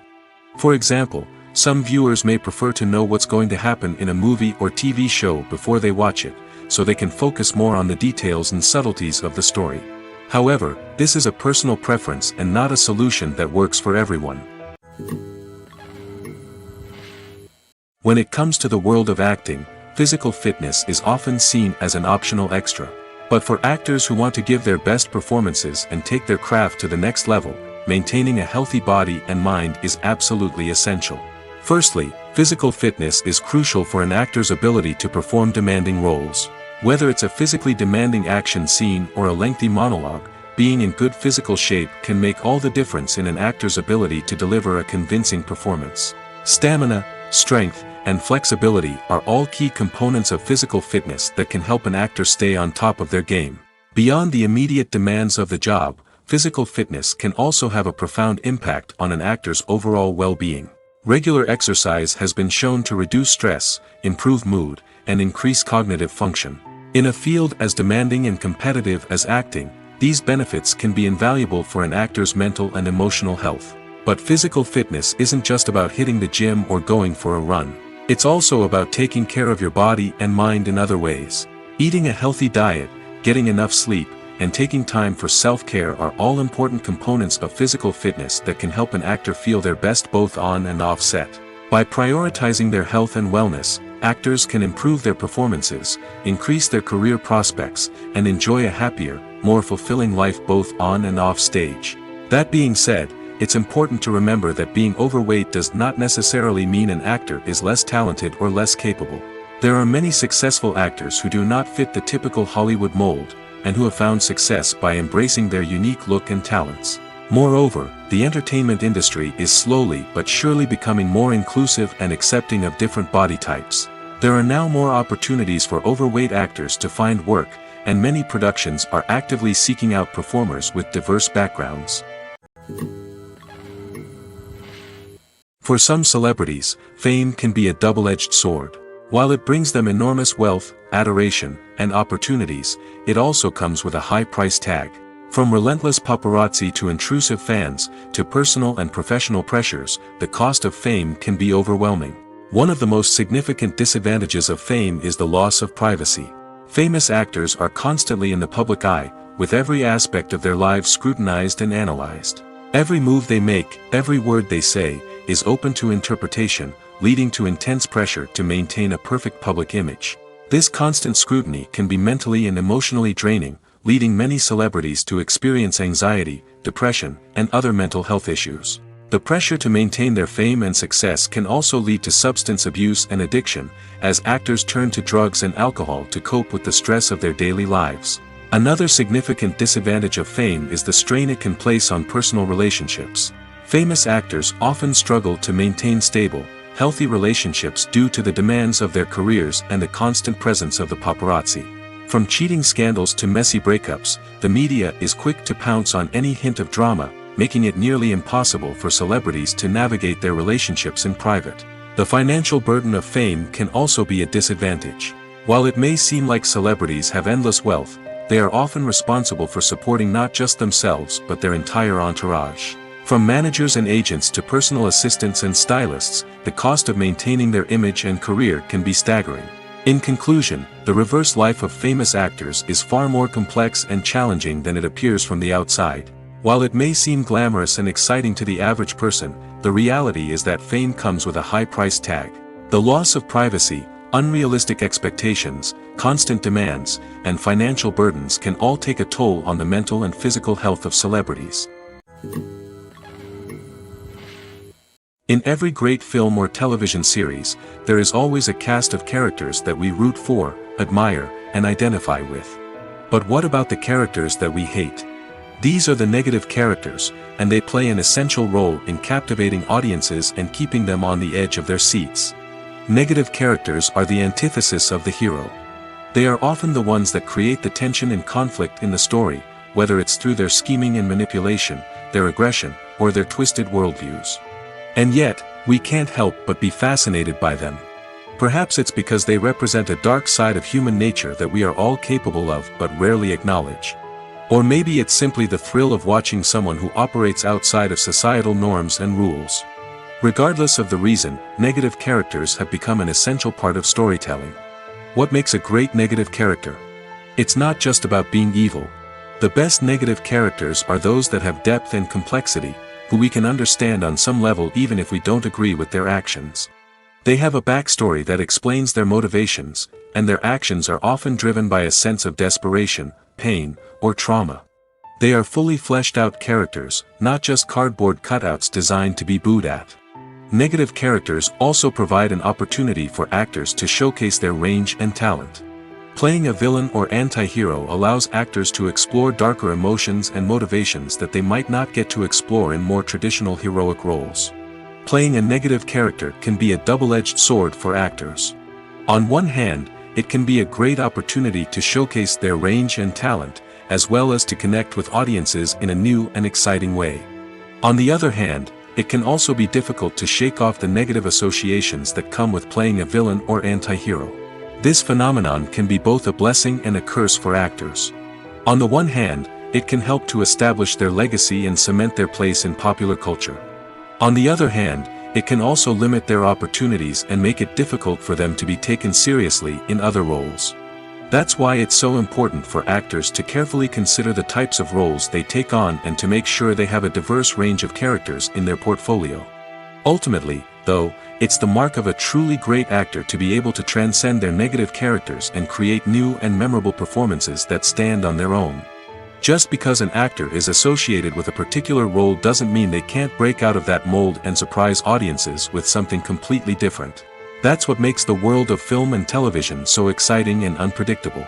For example, some viewers may prefer to know what's going to happen in a movie or TV show before they watch it, so they can focus more on the details and subtleties of the story. However, this is a personal preference and not a solution that works for everyone. When it comes to the world of acting, physical fitness is often seen as an optional extra. But for actors who want to give their best performances and take their craft to the next level, maintaining a healthy body and mind is absolutely essential. Firstly, physical fitness is crucial for an actor's ability to perform demanding roles. Whether it's a physically demanding action scene or a lengthy monologue, being in good physical shape can make all the difference in an actor's ability to deliver a convincing performance. Stamina, strength, and flexibility are all key components of physical fitness that can help an actor stay on top of their game. Beyond the immediate demands of the job, physical fitness can also have a profound impact on an actor's overall well-being. Regular exercise has been shown to reduce stress, improve mood, and increase cognitive function. In a field as demanding and competitive as acting, these benefits can be invaluable for an actor's mental and emotional health. But physical fitness isn't just about hitting the gym or going for a run. It's also about taking care of your body and mind in other ways. Eating a healthy diet, getting enough sleep, and taking time for self-care are all important components of physical fitness that can help an actor feel their best both on and off set. By prioritizing their health and wellness, actors can improve their performances, increase their career prospects, and enjoy a happier, more fulfilling life both on and off stage. That being said, it's important to remember that being overweight does not necessarily mean an actor is less talented or less capable. There are many successful actors who do not fit the typical Hollywood mold, and who have found success by embracing their unique look and talents. Moreover, the entertainment industry is slowly but surely becoming more inclusive and accepting of different body types. There are now more opportunities for overweight actors to find work, and many productions are actively seeking out performers with diverse backgrounds. For some celebrities, fame can be a double-edged sword. While it brings them enormous wealth, adoration, and opportunities, it also comes with a high price tag. From relentless paparazzi to intrusive fans, to personal and professional pressures, the cost of fame can be overwhelming. One of the most significant disadvantages of fame is the loss of privacy. Famous actors are constantly in the public eye, with every aspect of their lives scrutinized and analyzed. Every move they make, every word they say, is open to interpretation, leading to intense pressure to maintain a perfect public image. This constant scrutiny can be mentally and emotionally draining, leading many celebrities to experience anxiety, depression, and other mental health issues. The pressure to maintain their fame and success can also lead to substance abuse and addiction, as actors turn to drugs and alcohol to cope with the stress of their daily lives. Another significant disadvantage of fame is the strain it can place on personal relationships. Famous actors often struggle to maintain stable, healthy relationships due to the demands of their careers and the constant presence of the paparazzi. From cheating scandals to messy breakups, the media is quick to pounce on any hint of drama, making it nearly impossible for celebrities to navigate their relationships in private. The financial burden of fame can also be a disadvantage. While it may seem like celebrities have endless wealth, they are often responsible for supporting not just themselves but their entire entourage. From managers and agents to personal assistants and stylists, the cost of maintaining their image and career can be staggering. In conclusion, the reverse life of famous actors is far more complex and challenging than it appears from the outside. While it may seem glamorous and exciting to the average person, the reality is that fame comes with a high price tag. The loss of privacy, unrealistic expectations, constant demands, and financial burdens can all take a toll on the mental and physical health of celebrities. In every great film or television series, there is always a cast of characters that we root for, admire, and identify with. But what about the characters that we hate? These are the negative characters, and they play an essential role in captivating audiences and keeping them on the edge of their seats. Negative characters are the antithesis of the hero. They are often the ones that create the tension and conflict in the story, whether it's through their scheming and manipulation, their aggression, or their twisted worldviews. And yet, we can't help but be fascinated by them. Perhaps it's because they represent a dark side of human nature that we are all capable of but rarely acknowledge. Or maybe it's simply the thrill of watching someone who operates outside of societal norms and rules. Regardless of the reason, negative characters have become an essential part of storytelling. What makes a great negative character? It's not just about being evil. The best negative characters are those that have depth and complexity, who we can understand on some level even if we don't agree with their actions. They have a backstory that explains their motivations, and their actions are often driven by a sense of desperation, pain, or trauma. They are fully fleshed out characters, not just cardboard cutouts designed to be booed at. Negative characters also provide an opportunity for actors to showcase their range and talent. Playing a villain or anti-hero allows actors to explore darker emotions and motivations that they might not get to explore in more traditional heroic roles. Playing a negative character can be a double-edged sword for actors. On one hand, it can be a great opportunity to showcase their range and talent, as well as to connect with audiences in a new and exciting way. On the other hand, it can also be difficult to shake off the negative associations that come with playing a villain or anti-hero. This phenomenon can be both a blessing and a curse for actors. On the one hand, it can help to establish their legacy and cement their place in popular culture. On the other hand, it can also limit their opportunities and make it difficult for them to be taken seriously in other roles. That's why it's so important for actors to carefully consider the types of roles they take on and to make sure they have a diverse range of characters in their portfolio. Ultimately, though, it's the mark of a truly great actor to be able to transcend their negative characters and create new and memorable performances that stand on their own. Just because an actor is associated with a particular role doesn't mean they can't break out of that mold and surprise audiences with something completely different. That's what makes the world of film and television so exciting and unpredictable.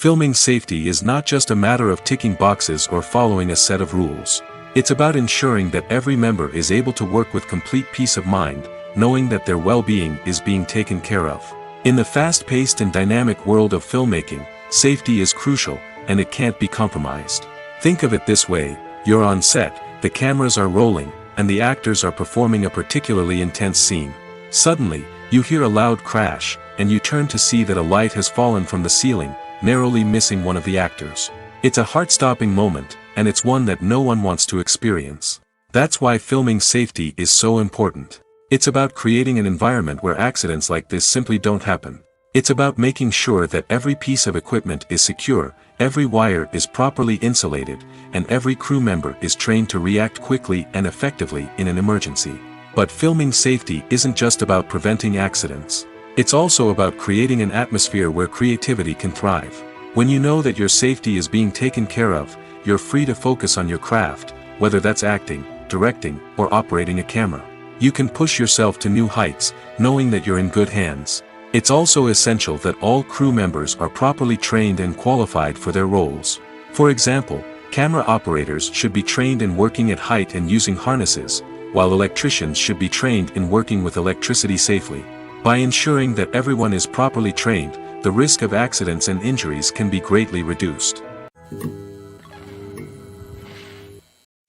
Filming safety is not just a matter of ticking boxes or following a set of rules. It's about ensuring that every member is able to work with complete peace of mind, knowing that their well-being is being taken care of. In the fast-paced and dynamic world of filmmaking, safety is crucial, and it can't be compromised. Think of it this way: you're on set, the cameras are rolling, and the actors are performing a particularly intense scene. Suddenly, you hear a loud crash, and you turn to see that a light has fallen from the ceiling, narrowly missing one of the actors. It's a heart-stopping moment, and it's one that no one wants to experience. That's why filming safety is so important. It's about creating an environment where accidents like this simply don't happen. It's about making sure that every piece of equipment is secure, every wire is properly insulated, and every crew member is trained to react quickly and effectively in an emergency. But filming safety isn't just about preventing accidents. It's also about creating an atmosphere where creativity can thrive. When you know that your safety is being taken care of, you're free to focus on your craft, whether that's acting, directing, or operating a camera. You can push yourself to new heights, knowing that you're in good hands. It's also essential that all crew members are properly trained and qualified for their roles. For example, camera operators should be trained in working at height and using harnesses, while electricians should be trained in working with electricity safely. By ensuring that everyone is properly trained, the risk of accidents and injuries can be greatly reduced.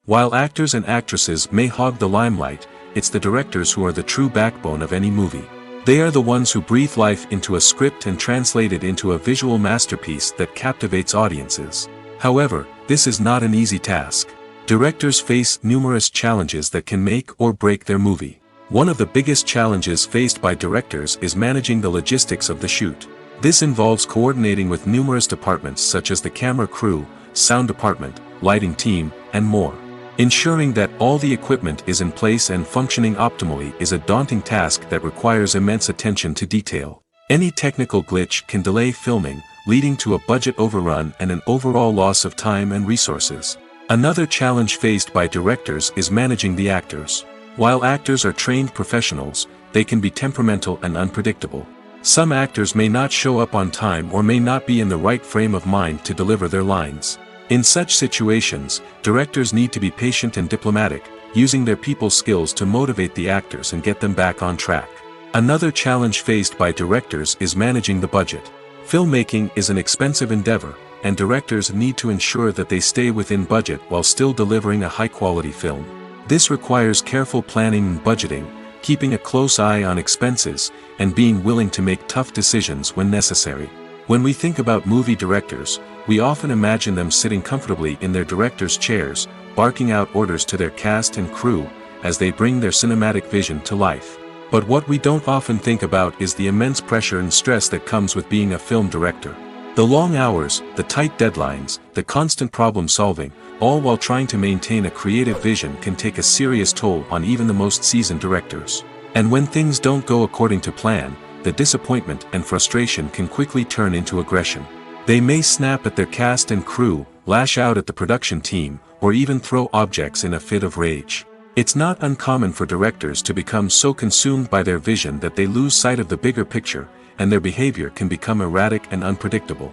While actors and actresses may hog the limelight, it's the directors who are the true backbone of any movie. They are the ones who breathe life into a script and translate it into a visual masterpiece that captivates audiences. However, this is not an easy task. Directors face numerous challenges that can make or break their movie. One of the biggest challenges faced by directors is managing the logistics of the shoot. This involves coordinating with numerous departments such as the camera crew, sound department, lighting team, and more. Ensuring that all the equipment is in place and functioning optimally is a daunting task that requires immense attention to detail. Any technical glitch can delay filming, leading to a budget overrun and an overall loss of time and resources. Another challenge faced by directors is managing the actors. While actors are trained professionals, they can be temperamental and unpredictable. Some actors may not show up on time or may not be in the right frame of mind to deliver their lines. In such situations, directors need to be patient and diplomatic, using their people skills to motivate the actors and get them back on track. Another challenge faced by directors is managing the budget. Filmmaking is an expensive endeavor, and directors need to ensure that they stay within budget while still delivering a high-quality film. This requires careful planning and budgeting, keeping a close eye on expenses, and being willing to make tough decisions when necessary. When we think about movie directors, we often imagine them sitting comfortably in their director's chairs, barking out orders to their cast and crew, as they bring their cinematic vision to life. But what we don't often think about is the immense pressure and stress that comes with being a film director. The long hours, the tight deadlines, the constant problem solving, all while trying to maintain a creative vision can take a serious toll on even the most seasoned directors. And when things don't go according to plan, the disappointment and frustration can quickly turn into aggression. They may snap at their cast and crew, lash out at the production team, or even throw objects in a fit of rage. It's not uncommon for directors to become so consumed by their vision that they lose sight of the bigger picture, and their behavior can become erratic and unpredictable.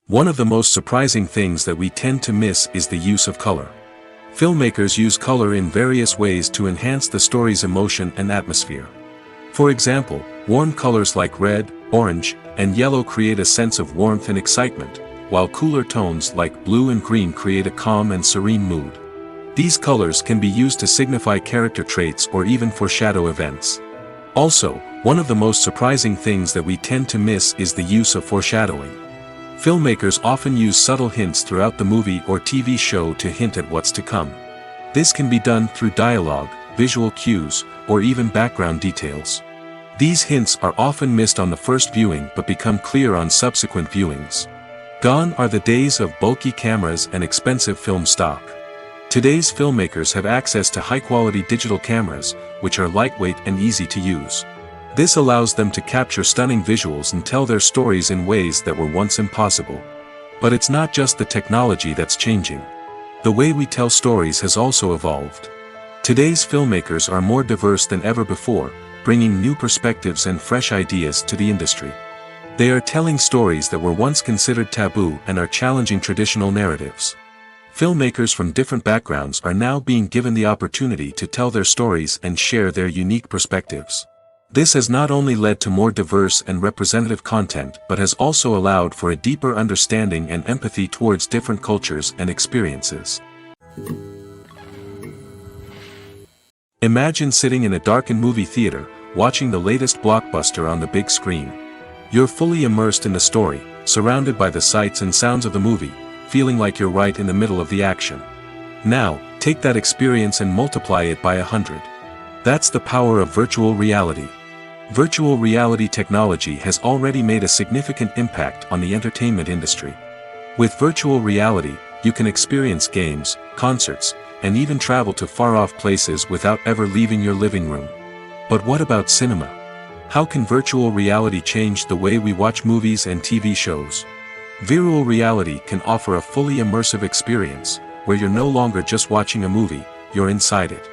One of the most surprising things that we tend to miss is the use of color. Filmmakers use color in various ways to enhance the story's emotion and atmosphere. For example, warm colors like red, orange, and yellow create a sense of warmth and excitement, while cooler tones like blue and green create a calm and serene mood. These colors can be used to signify character traits or even foreshadow events. Also, one of the most surprising things that we tend to miss is the use of foreshadowing. Filmmakers often use subtle hints throughout the movie or TV show to hint at what's to come. This can be done through dialogue, visual cues, or even background details. These hints are often missed on the first viewing but become clear on subsequent viewings. Gone are the days of bulky cameras and expensive film stock. Today's filmmakers have access to high-quality digital cameras, which are lightweight and easy to use. This allows them to capture stunning visuals and tell their stories in ways that were once impossible. But it's not just the technology that's changing. The way we tell stories has also evolved. Today's filmmakers are more diverse than ever before, bringing new perspectives and fresh ideas to the industry. They are telling stories that were once considered taboo and are challenging traditional narratives. Filmmakers from different backgrounds are now being given the opportunity to tell their stories and share their unique perspectives. This has not only led to more diverse and representative content but has also allowed for a deeper understanding and empathy towards different cultures and experiences. Imagine sitting in a darkened movie theater, watching the latest blockbuster on the big screen. You're fully immersed in the story, surrounded by the sights and sounds of the movie, feeling like you're right in the middle of the action. Now, take that experience and multiply it by 100. That's the power of virtual reality. Virtual reality technology has already made a significant impact on the entertainment industry. With virtual reality, you can experience games, concerts, and even travel to far-off places without ever leaving your living room. But what about cinema? How can virtual reality change the way we watch movies and TV shows? Virtual reality can offer a fully immersive experience, where you're no longer just watching a movie, you're inside it.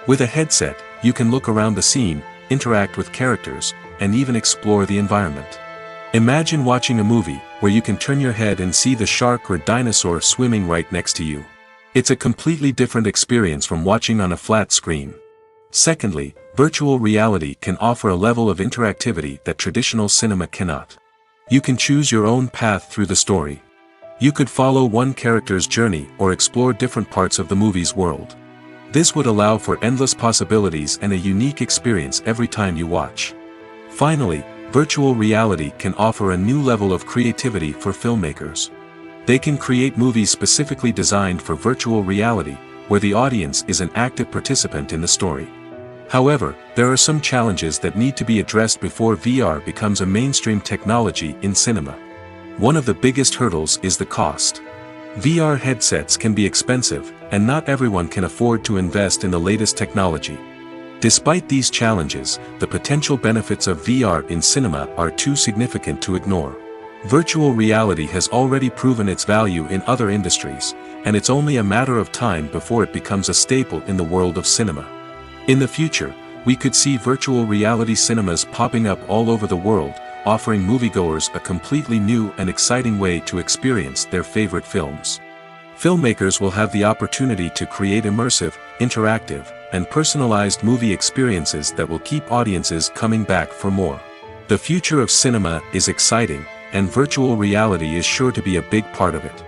With a headset, you can look around the scene, interact with characters, and even explore the environment. Imagine watching a movie, where you can turn your head and see the shark or dinosaur swimming right next to you. It's a completely different experience from watching on a flat screen. Secondly, virtual reality can offer a level of interactivity that traditional cinema cannot. You can choose your own path through the story. You could follow one character's journey or explore different parts of the movie's world. This would allow for endless possibilities and a unique experience every time you watch. Finally, virtual reality can offer a new level of creativity for filmmakers. They can create movies specifically designed for virtual reality, where the audience is an active participant in the story. However, there are some challenges that need to be addressed before VR becomes a mainstream technology in cinema. One of the biggest hurdles is the cost. VR headsets can be expensive, and not everyone can afford to invest in the latest technology. Despite these challenges, the potential benefits of VR in cinema are too significant to ignore. Virtual reality has already proven its value in other industries, and it's only a matter of time before it becomes a staple in the world of cinema. In the future, we could see virtual reality cinemas popping up all over the world, offering moviegoers a completely new and exciting way to experience their favorite films. Filmmakers will have the opportunity to create immersive, interactive, and personalized movie experiences that will keep audiences coming back for more. The future of cinema is exciting, and virtual reality is sure to be a big part of it.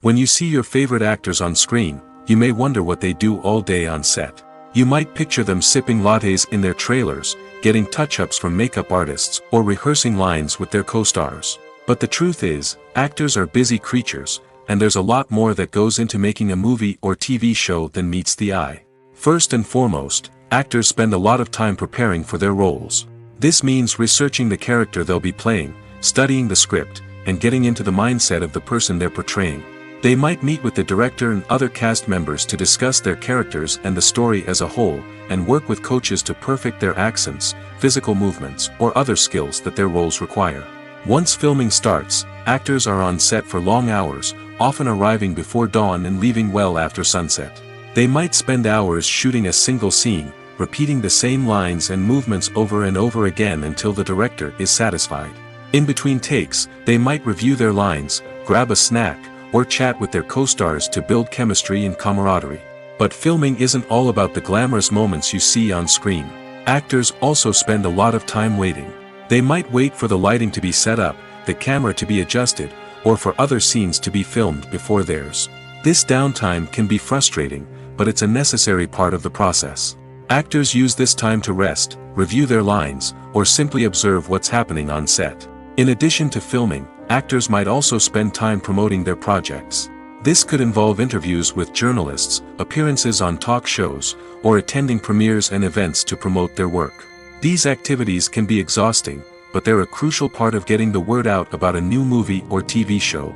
When you see your favorite actors on screen, you may wonder what they do all day on set. You might picture them sipping lattes in their trailers, getting touch-ups from makeup artists, or rehearsing lines with their co-stars. But the truth is, actors are busy creatures, and there's a lot more that goes into making a movie or TV show than meets the eye. First and foremost, actors spend a lot of time preparing for their roles. This means researching the character they'll be playing, studying the script, and getting into the mindset of the person they're portraying. They might meet with the director and other cast members to discuss their characters and the story as a whole, and work with coaches to perfect their accents, physical movements, or other skills that their roles require. Once filming starts, actors are on set for long hours, often arriving before dawn and leaving well after sunset. They might spend hours shooting a single scene, repeating the same lines and movements over and over again until the director is satisfied. In between takes, they might review their lines, grab a snack, or chat with their co-stars to build chemistry and camaraderie. But filming isn't all about the glamorous moments you see on screen. Actors also spend a lot of time waiting. They might wait for the lighting to be set up, the camera to be adjusted, or for other scenes to be filmed before theirs. This downtime can be frustrating, but it's a necessary part of the process. Actors use this time to rest, review their lines, or simply observe what's happening on set. In addition to filming, actors might also spend time promoting their projects. This could involve interviews with journalists, appearances on talk shows, or attending premieres and events to promote their work. These activities can be exhausting, but they're a crucial part of getting the word out about a new movie or TV show.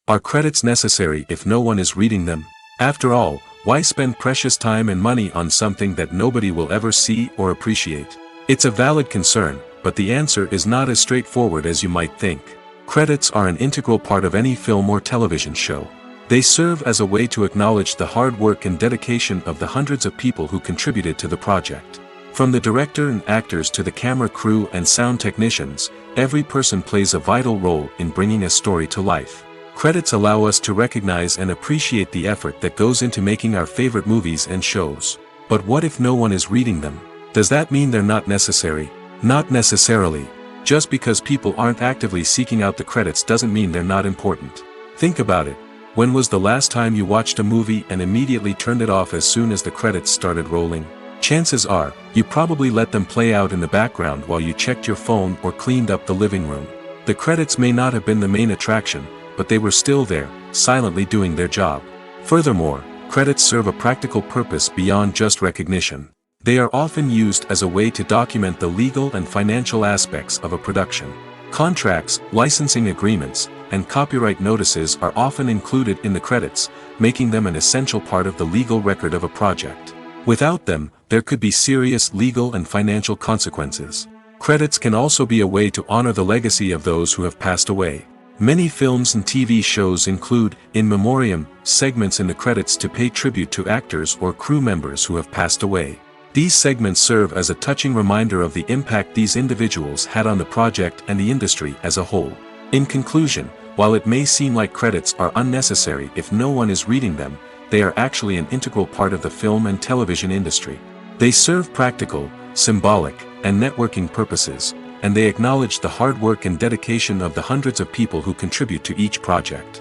Are credits necessary if no one is reading them? After all, why spend precious time and money on something that nobody will ever see or appreciate? It's a valid concern, but the answer is not as straightforward as you might think. Credits are an integral part of any film or television show. They serve as a way to acknowledge the hard work and dedication of the hundreds of people who contributed to the project. From the director and actors to the camera crew and sound technicians, every person plays a vital role in bringing a story to life. Credits allow us to recognize and appreciate the effort that goes into making our favorite movies and shows. But what if no one is reading them? Does that mean they're not necessary? Not necessarily. Just because people aren't actively seeking out the credits doesn't mean they're not important. Think about it. When was the last time you watched a movie and immediately turned it off as soon as the credits started rolling? Chances are, you probably let them play out in the background while you checked your phone or cleaned up the living room. The credits may not have been the main attraction, but they were still there, silently doing their job. Furthermore, credits serve a practical purpose beyond just recognition. They are often used as a way to document the legal and financial aspects of a production. Contracts, licensing agreements, and copyright notices are often included in the credits, making them an essential part of the legal record of a project. Without them, there could be serious legal and financial consequences. Credits can also be a way to honor the legacy of those who have passed away. Many films and TV shows include, in memoriam, segments in the credits to pay tribute to actors or crew members who have passed away. These segments serve as a touching reminder of the impact these individuals had on the project and the industry as a whole. In conclusion, while it may seem like credits are unnecessary if no one is reading them, they are actually an integral part of the film and television industry. They serve practical, symbolic, and networking purposes, and they acknowledge the hard work and dedication of the hundreds of people who contribute to each project.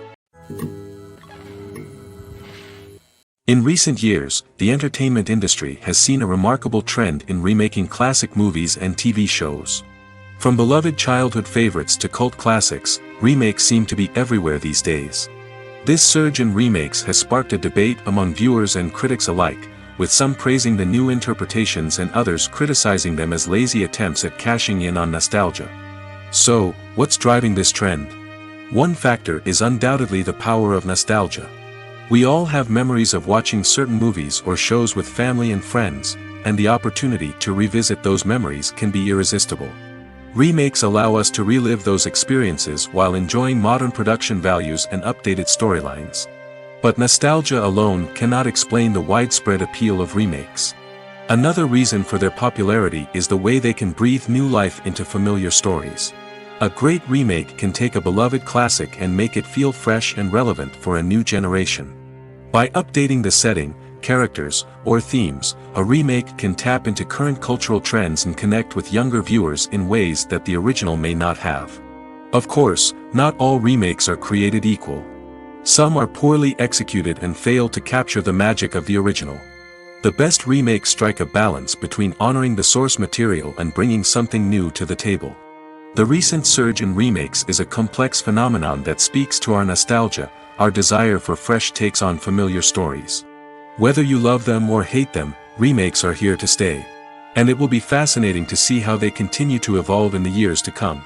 In recent years, the entertainment industry has seen a remarkable trend in remaking classic movies and TV shows. From beloved childhood favorites to cult classics, remakes seem to be everywhere these days. This surge in remakes has sparked a debate among viewers and critics alike, with some praising the new interpretations and others criticizing them as lazy attempts at cashing in on nostalgia. So, what's driving this trend? One factor is undoubtedly the power of nostalgia. We all have memories of watching certain movies or shows with family and friends, and the opportunity to revisit those memories can be irresistible. Remakes allow us to relive those experiences while enjoying modern production values and updated storylines. But nostalgia alone cannot explain the widespread appeal of remakes. Another reason for their popularity is the way they can breathe new life into familiar stories. A great remake can take a beloved classic and make it feel fresh and relevant for a new generation. By updating the setting, characters, or themes, a remake can tap into current cultural trends and connect with younger viewers in ways that the original may not have. Of course, not all remakes are created equal. Some are poorly executed and fail to capture the magic of the original. The best remakes strike a balance between honoring the source material and bringing something new to the table. The recent surge in remakes is a complex phenomenon that speaks to our nostalgia, our desire for fresh takes on familiar stories. Whether you love them or hate them, remakes are here to stay. And it will be fascinating to see how they continue to evolve in the years to come.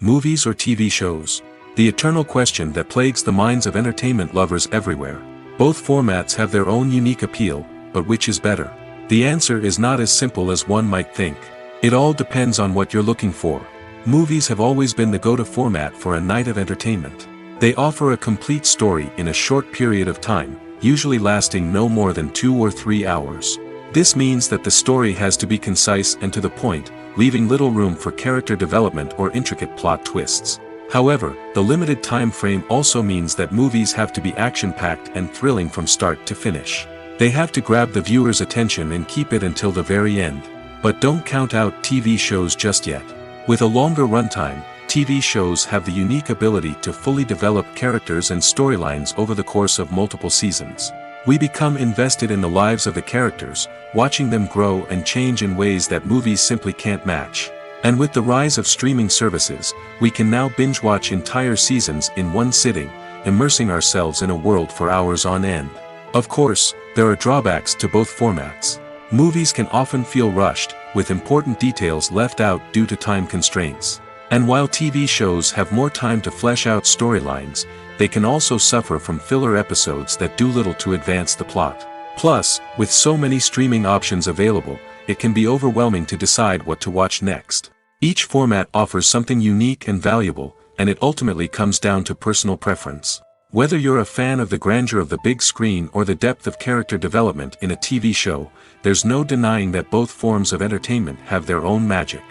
Movies or TV shows? The eternal question that plagues the minds of entertainment lovers everywhere. Both formats have their own unique appeal, but which is better? The answer is not as simple as one might think. It all depends on what you're looking for. Movies have always been the go-to format for a night of entertainment. They offer a complete story in a short period of time, usually lasting no more than 2 or 3 hours. This means that the story has to be concise and to the point, leaving little room for character development or intricate plot twists. However, the limited time frame also means that movies have to be action-packed and thrilling from start to finish. They have to grab the viewer's attention and keep it until the very end. But don't count out TV shows just yet. With a longer runtime, TV shows have the unique ability to fully develop characters and storylines over the course of multiple seasons. We become invested in the lives of the characters, watching them grow and change in ways that movies simply can't match. And with the rise of streaming services, we can now binge-watch entire seasons in one sitting, immersing ourselves in a world for hours on end. Of course, there are drawbacks to both formats. Movies can often feel rushed, with important details left out due to time constraints. And while TV shows have more time to flesh out storylines, they can also suffer from filler episodes that do little to advance the plot. Plus, with so many streaming options available, it can be overwhelming to decide what to watch next. Each format offers something unique and valuable, and it ultimately comes down to personal preference. Whether you're a fan of the grandeur of the big screen or the depth of character development in a TV show, there's no denying that both forms of entertainment have their own magic.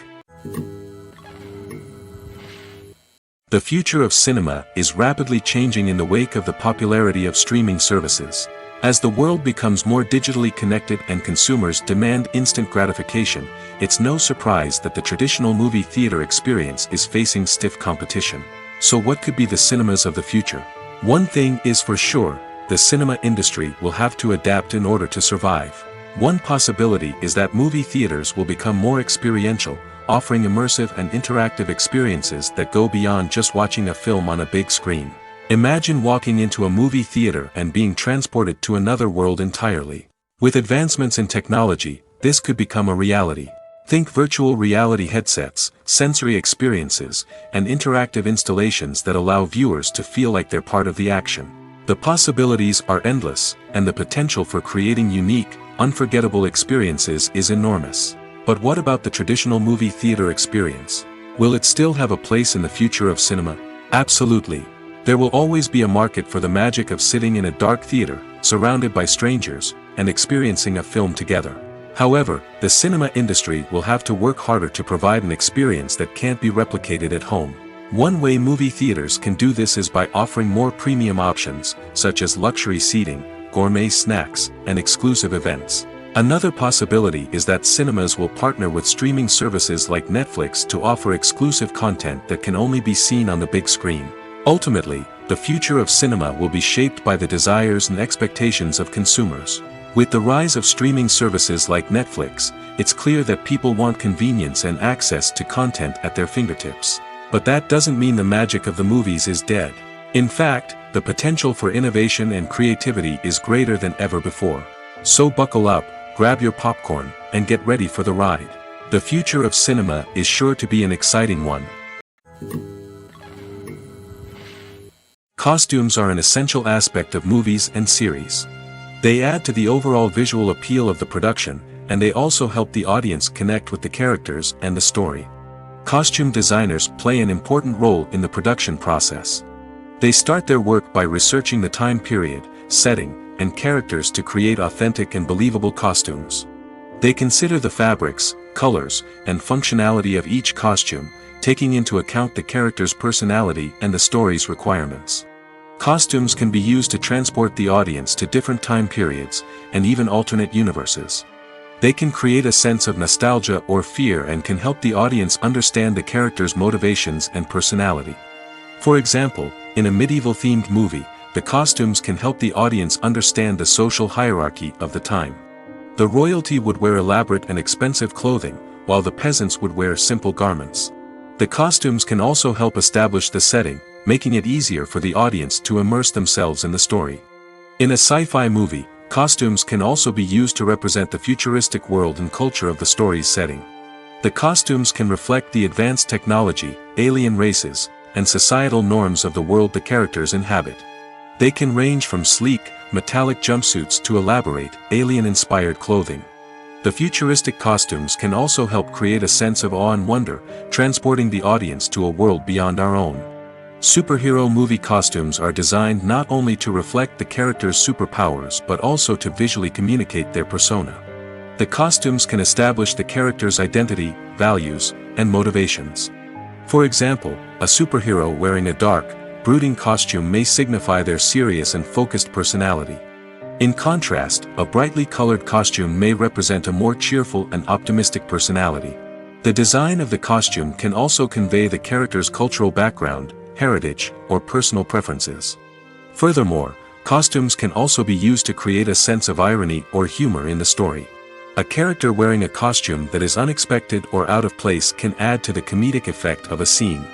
The future of cinema is rapidly changing in the wake of the popularity of streaming services. As the world becomes more digitally connected and consumers demand instant gratification, it's no surprise that the traditional movie theater experience is facing stiff competition. So what could be the cinemas of the future? One thing is for sure, the cinema industry will have to adapt in order to survive. One possibility is that movie theaters will become more experiential, offering immersive and interactive experiences that go beyond just watching a film on a big screen. Imagine walking into a movie theater and being transported to another world entirely. With advancements in technology, this could become a reality. Think virtual reality headsets, sensory experiences, and interactive installations that allow viewers to feel like they're part of the action. The possibilities are endless, and the potential for creating unique, unforgettable experiences is enormous. But what about the traditional movie theater experience? Will it still have a place in the future of cinema? Absolutely. There will always be a market for the magic of sitting in a dark theater, surrounded by strangers, and experiencing a film together. However, the cinema industry will have to work harder to provide an experience that can't be replicated at home. One way movie theaters can do this is by offering more premium options, such as luxury seating, gourmet snacks, and exclusive events. Another possibility is that cinemas will partner with streaming services like Netflix to offer exclusive content that can only be seen on the big screen. Ultimately, the future of cinema will be shaped by the desires and expectations of consumers. With the rise of streaming services like Netflix, it's clear that people want convenience and access to content at their fingertips. But that doesn't mean the magic of the movies is dead. In fact, the potential for innovation and creativity is greater than ever before. So buckle up, grab your popcorn, and get ready for the ride. The future of cinema is sure to be an exciting one. Costumes are an essential aspect of movies and series. They add to the overall visual appeal of the production, and they also help the audience connect with the characters and the story. Costume designers play an important role in the production process. They start their work by researching the time period, setting, and characters to create authentic and believable costumes. They consider the fabrics, colors, and functionality of each costume, taking into account the character's personality and the story's requirements. Costumes can be used to transport the audience to different time periods, and even alternate universes. They can create a sense of nostalgia or fear and can help the audience understand the character's motivations and personality. For example, in a medieval-themed movie, the costumes can help the audience understand the social hierarchy of the time. The royalty would wear elaborate and expensive clothing, while the peasants would wear simple garments. The costumes can also help establish the setting, making it easier for the audience to immerse themselves in the story. In a sci-fi movie, costumes can also be used to represent the futuristic world and culture of the story's setting. The costumes can reflect the advanced technology, alien races, and societal norms of the world the characters inhabit. They can range from sleek, metallic jumpsuits to elaborate, alien-inspired clothing. The futuristic costumes can also help create a sense of awe and wonder, transporting the audience to a world beyond our own. Superhero movie costumes are designed not only to reflect the character's superpowers but also to visually communicate their persona. The costumes can establish the character's identity, values, and motivations. For example, a superhero wearing a dark, brooding costume may signify their serious and focused personality. In contrast, a brightly colored costume may represent a more cheerful and optimistic personality. The design of the costume can also convey the character's cultural background, heritage, or personal preferences. Furthermore, costumes can also be used to create a sense of irony or humor in the story. A character wearing a costume that is unexpected or out of place can add to the comedic effect of a scene.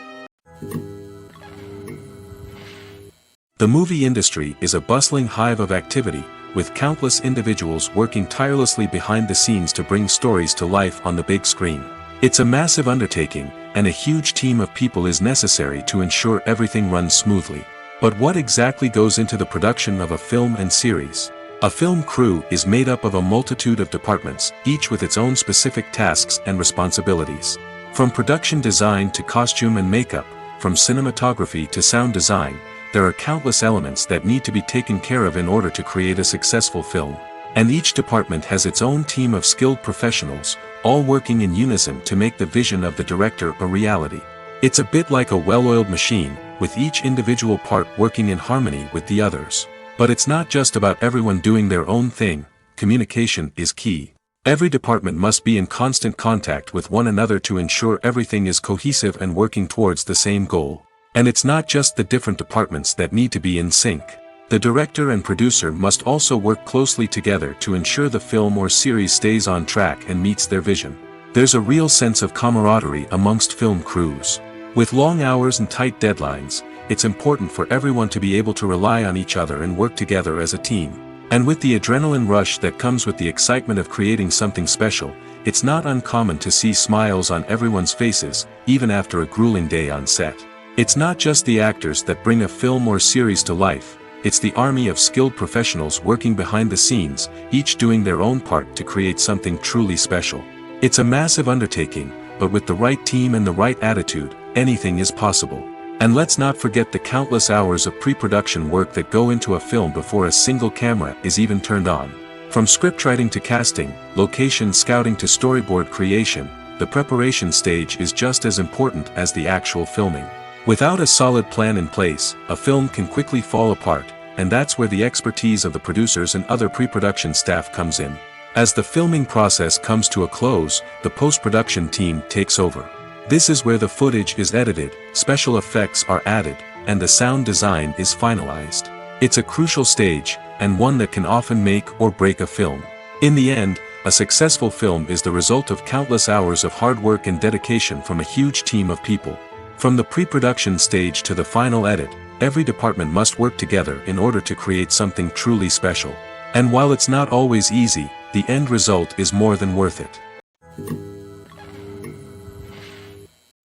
The movie industry is a bustling hive of activity, with countless individuals working tirelessly behind the scenes to bring stories to life on the big screen. It's a massive undertaking, and a huge team of people is necessary to ensure everything runs smoothly. But what exactly goes into the production of a film and series? A film crew is made up of a multitude of departments, each with its own specific tasks and responsibilities. From production design to costume and makeup, from cinematography to sound design, there are countless elements that need to be taken care of in order to create a successful film. And each department has its own team of skilled professionals, all working in unison to make the vision of the director a reality. It's a bit like a well-oiled machine, with each individual part working in harmony with the others. But it's not just about everyone doing their own thing. Communication is key. Every department must be in constant contact with one another to ensure everything is cohesive and working towards the same goal. And it's not just the different departments that need to be in sync. The director and producer must also work closely together to ensure the film or series stays on track and meets their vision. There's a real sense of camaraderie amongst film crews. With long hours and tight deadlines, it's important for everyone to be able to rely on each other and work together as a team. And with the adrenaline rush that comes with the excitement of creating something special, it's not uncommon to see smiles on everyone's faces, even after a grueling day on set. It's not just the actors that bring a film or series to life, it's the army of skilled professionals working behind the scenes, each doing their own part to create something truly special. It's a massive undertaking, but with the right team and the right attitude, anything is possible. And let's not forget the countless hours of pre-production work that go into a film before a single camera is even turned on. From scriptwriting to casting, location scouting to storyboard creation, the preparation stage is just as important as the actual filming. Without a solid plan in place, a film can quickly fall apart, and that's where the expertise of the producers and other pre-production staff comes in. As the filming process comes to a close, the post-production team takes over. This is where the footage is edited, special effects are added, and the sound design is finalized. It's a crucial stage, and one that can often make or break a film. In the end, a successful film is the result of countless hours of hard work and dedication from a huge team of people. From the pre-production stage to the final edit, every department must work together in order to create something truly special. And while it's not always easy, the end result is more than worth it.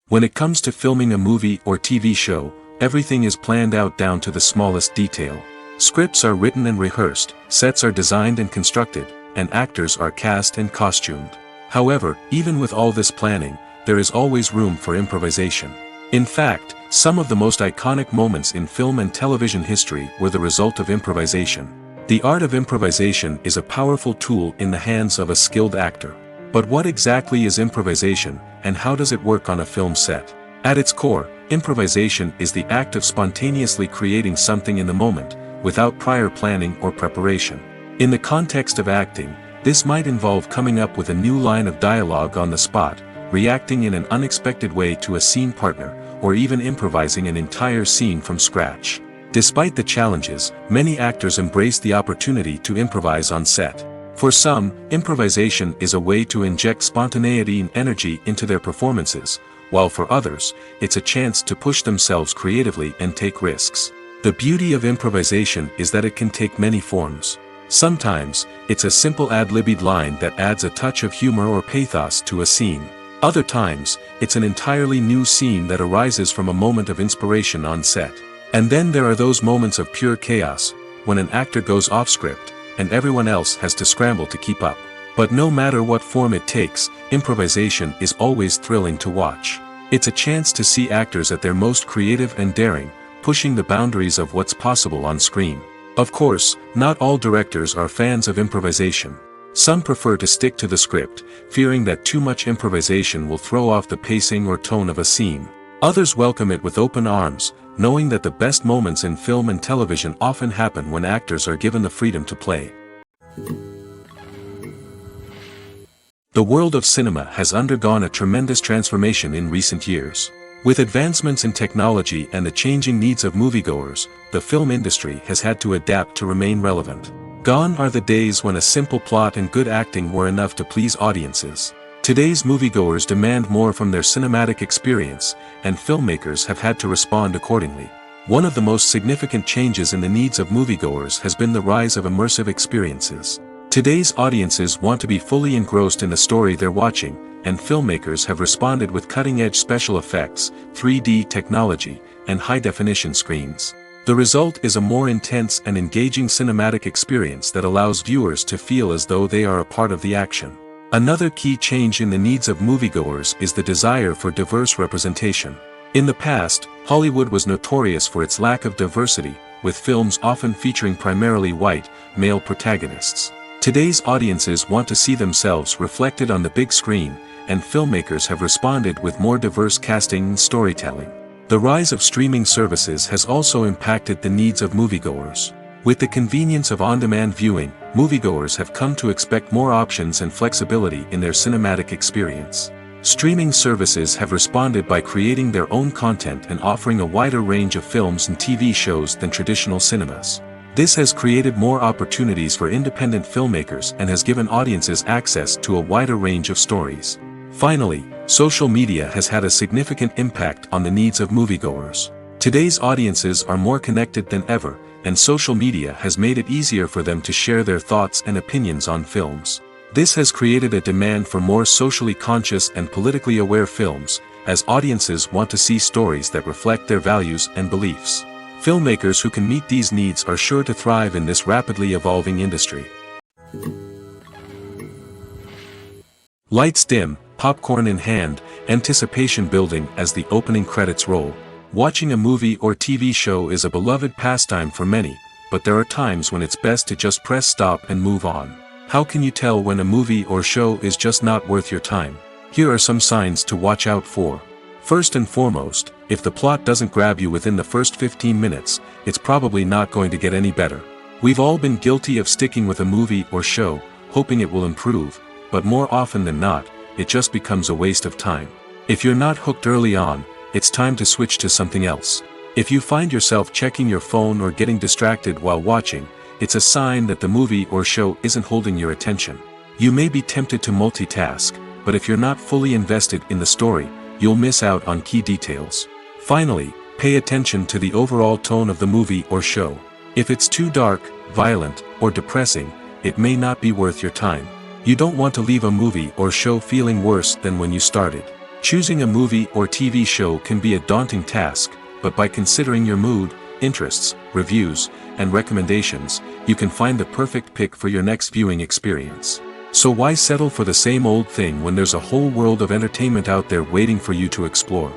When it comes to filming a movie or TV show, everything is planned out down to the smallest detail. Scripts are written and rehearsed, sets are designed and constructed, and actors are cast and costumed. However, even with all this planning, there is always room for improvisation. In fact, some of the most iconic moments in film and television history were the result of improvisation. The art of improvisation is a powerful tool in the hands of a skilled actor. But what exactly is improvisation, and how does it work on a film set? At its core, improvisation is the act of spontaneously creating something in the moment, without prior planning or preparation. In the context of acting, this might involve coming up with a new line of dialogue on the spot, reacting in an unexpected way to a scene partner, or even improvising an entire scene from scratch. Despite the challenges, many actors embrace the opportunity to improvise on set. For some, improvisation is a way to inject spontaneity and energy into their performances, while for others, it's a chance to push themselves creatively and take risks. The beauty of improvisation is that it can take many forms. Sometimes, it's a simple ad-libbed line that adds a touch of humor or pathos to a scene. Other times, it's an entirely new scene that arises from a moment of inspiration on set. And then there are those moments of pure chaos, when an actor goes off script, and everyone else has to scramble to keep up. But no matter what form it takes, improvisation is always thrilling to watch. It's a chance to see actors at their most creative and daring, pushing the boundaries of what's possible on screen. Of course, not all directors are fans of improvisation. Some prefer to stick to the script, fearing that too much improvisation will throw off the pacing or tone of a scene. Others welcome it with open arms, knowing that the best moments in film and television often happen when actors are given the freedom to play. The world of cinema has undergone a tremendous transformation in recent years. With advancements in technology and the changing needs of moviegoers, the film industry has had to adapt to remain relevant. Gone are the days when a simple plot and good acting were enough to please audiences. Today's moviegoers demand more from their cinematic experience, and filmmakers have had to respond accordingly. One of the most significant changes in the needs of moviegoers has been the rise of immersive experiences. Today's audiences want to be fully engrossed in the story they're watching, and filmmakers have responded with cutting-edge special effects, 3D technology, and high-definition screens. The result is a more intense and engaging cinematic experience that allows viewers to feel as though they are a part of the action. Another key change in the needs of moviegoers is the desire for diverse representation. In the past, Hollywood was notorious for its lack of diversity, with films often featuring primarily white, male protagonists. Today's audiences want to see themselves reflected on the big screen, and filmmakers have responded with more diverse casting and storytelling. The rise of streaming services has also impacted the needs of moviegoers. With the convenience of on-demand viewing, moviegoers have come to expect more options and flexibility in their cinematic experience. Streaming services have responded by creating their own content and offering a wider range of films and TV shows than traditional cinemas. This has created more opportunities for independent filmmakers and has given audiences access to a wider range of stories. Finally, social media has had a significant impact on the needs of moviegoers. Today's audiences are more connected than ever, and social media has made it easier for them to share their thoughts and opinions on films. This has created a demand for more socially conscious and politically aware films, as audiences want to see stories that reflect their values and beliefs. Filmmakers who can meet these needs are sure to thrive in this rapidly evolving industry. Lights dim, popcorn in hand, anticipation building as the opening credits roll. Watching a movie or TV show is a beloved pastime for many, but there are times when it's best to just press stop and move on. How can you tell when a movie or show is just not worth your time? Here are some signs to watch out for. First and foremost, if the plot doesn't grab you within the first 15 minutes, it's probably not going to get any better. We've all been guilty of sticking with a movie or show, hoping it will improve, but more often than not, it just becomes a waste of time. If you're not hooked early on, it's time to switch to something else. If you find yourself checking your phone or getting distracted while watching, it's a sign that the movie or show isn't holding your attention. You may be tempted to multitask, but if you're not fully invested in the story, you'll miss out on key details. Finally, pay attention to the overall tone of the movie or show. If it's too dark, violent, or depressing, it may not be worth your time. You don't want to leave a movie or show feeling worse than when you started. Choosing a movie or TV show can be a daunting task, but by considering your mood, interests, reviews, and recommendations, you can find the perfect pick for your next viewing experience. So why settle for the same old thing when there's a whole world of entertainment out there waiting for you to explore?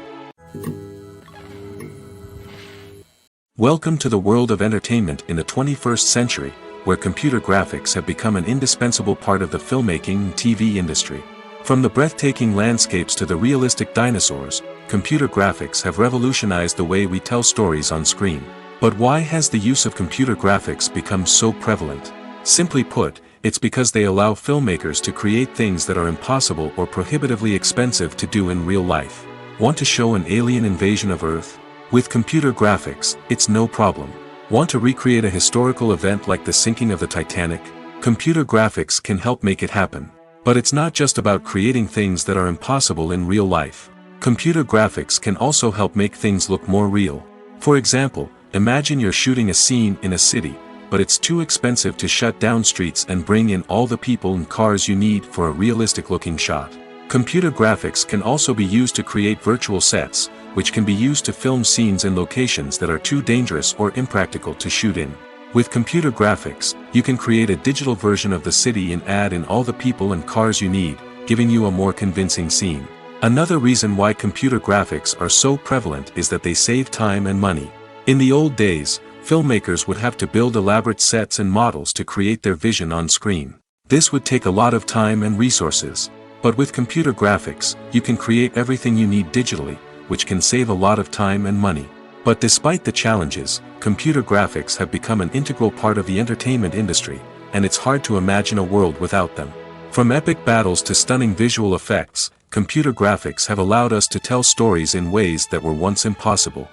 Welcome to the world of entertainment in the 21st century, where computer graphics have become an indispensable part of the filmmaking and TV industry. From the breathtaking landscapes to the realistic dinosaurs, computer graphics have revolutionized the way we tell stories on screen. But why has the use of computer graphics become so prevalent? Simply put, it's because they allow filmmakers to create things that are impossible or prohibitively expensive to do in real life. Want to show an alien invasion of Earth? With computer graphics, it's no problem. Want to recreate a historical event like the sinking of the Titanic? Computer graphics can help make it happen. But it's not just about creating things that are impossible in real life. Computer graphics can also help make things look more real. For example, imagine you're shooting a scene in a city, but it's too expensive to shut down streets and bring in all the people and cars you need for a realistic-looking shot. Computer graphics can also be used to create virtual sets, which can be used to film scenes in locations that are too dangerous or impractical to shoot in. With computer graphics, you can create a digital version of the city and add in all the people and cars you need, giving you a more convincing scene. Another reason why computer graphics are so prevalent is that they save time and money. In the old days, filmmakers would have to build elaborate sets and models to create their vision on screen. This would take a lot of time and resources. But with computer graphics, you can create everything you need digitally, which can save a lot of time and money. But despite the challenges, computer graphics have become an integral part of the entertainment industry, and it's hard to imagine a world without them. From epic battles to stunning visual effects, computer graphics have allowed us to tell stories in ways that were once impossible.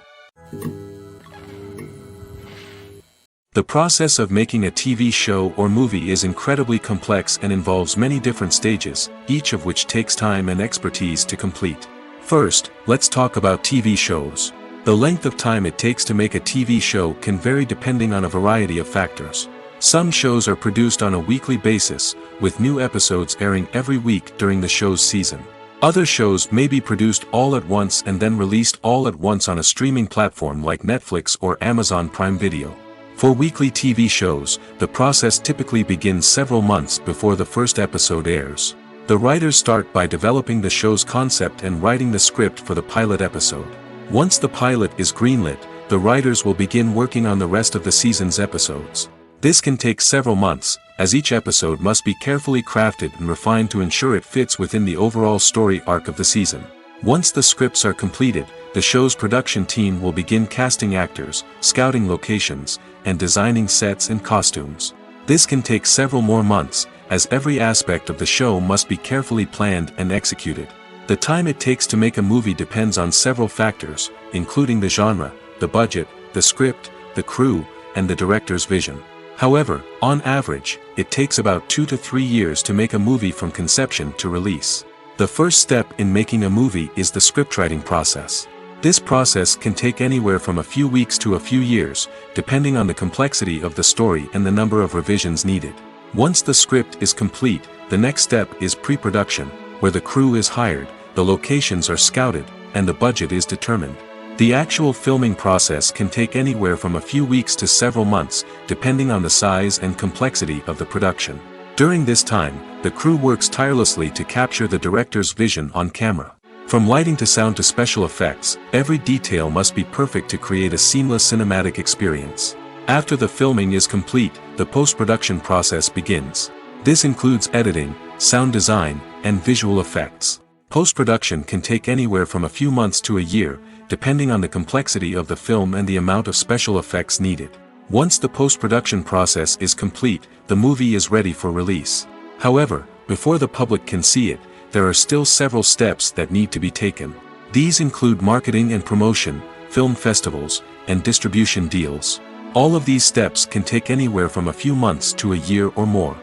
The process of making a TV show or movie is incredibly complex and involves many different stages, each of which takes time and expertise to complete. First, let's talk about TV shows. The length of time it takes to make a TV show can vary depending on a variety of factors. Some shows are produced on a weekly basis, with new episodes airing every week during the show's season. Other shows may be produced all at once and then released all at once on a streaming platform like Netflix or Amazon Prime Video. For weekly TV shows, the process typically begins several months before the first episode airs. The writers start by developing the show's concept and writing the script for the pilot episode. Once the pilot is greenlit, the writers will begin working on the rest of the season's episodes. This can take several months, as each episode must be carefully crafted and refined to ensure it fits within the overall story arc of the season. Once the scripts are completed, the show's production team will begin casting actors, scouting locations, and designing sets and costumes. This can take several more months, as every aspect of the show must be carefully planned and executed. The time it takes to make a movie depends on several factors, including the genre, the budget, the script, the crew, and the director's vision. However, on average, it takes about 2 to 3 years to make a movie from conception to release. The first step in making a movie is the scriptwriting process. This process can take anywhere from a few weeks to a few years, depending on the complexity of the story and the number of revisions needed. Once the script is complete, the next step is pre-production, where the crew is hired, the locations are scouted, and the budget is determined. The actual filming process can take anywhere from a few weeks to several months, depending on the size and complexity of the production. During this time, the crew works tirelessly to capture the director's vision on camera. From lighting to sound to special effects, every detail must be perfect to create a seamless cinematic experience. After the filming is complete, the post-production process begins. This includes editing, sound design, and visual effects. Post-production can take anywhere from a few months to a year, depending on the complexity of the film and the amount of special effects needed. Once the post-production process is complete, the movie is ready for release. However, before the public can see it, there are still several steps that need to be taken. These include marketing and promotion, film festivals, and distribution deals. All of these steps can take anywhere from a few months to a year or more.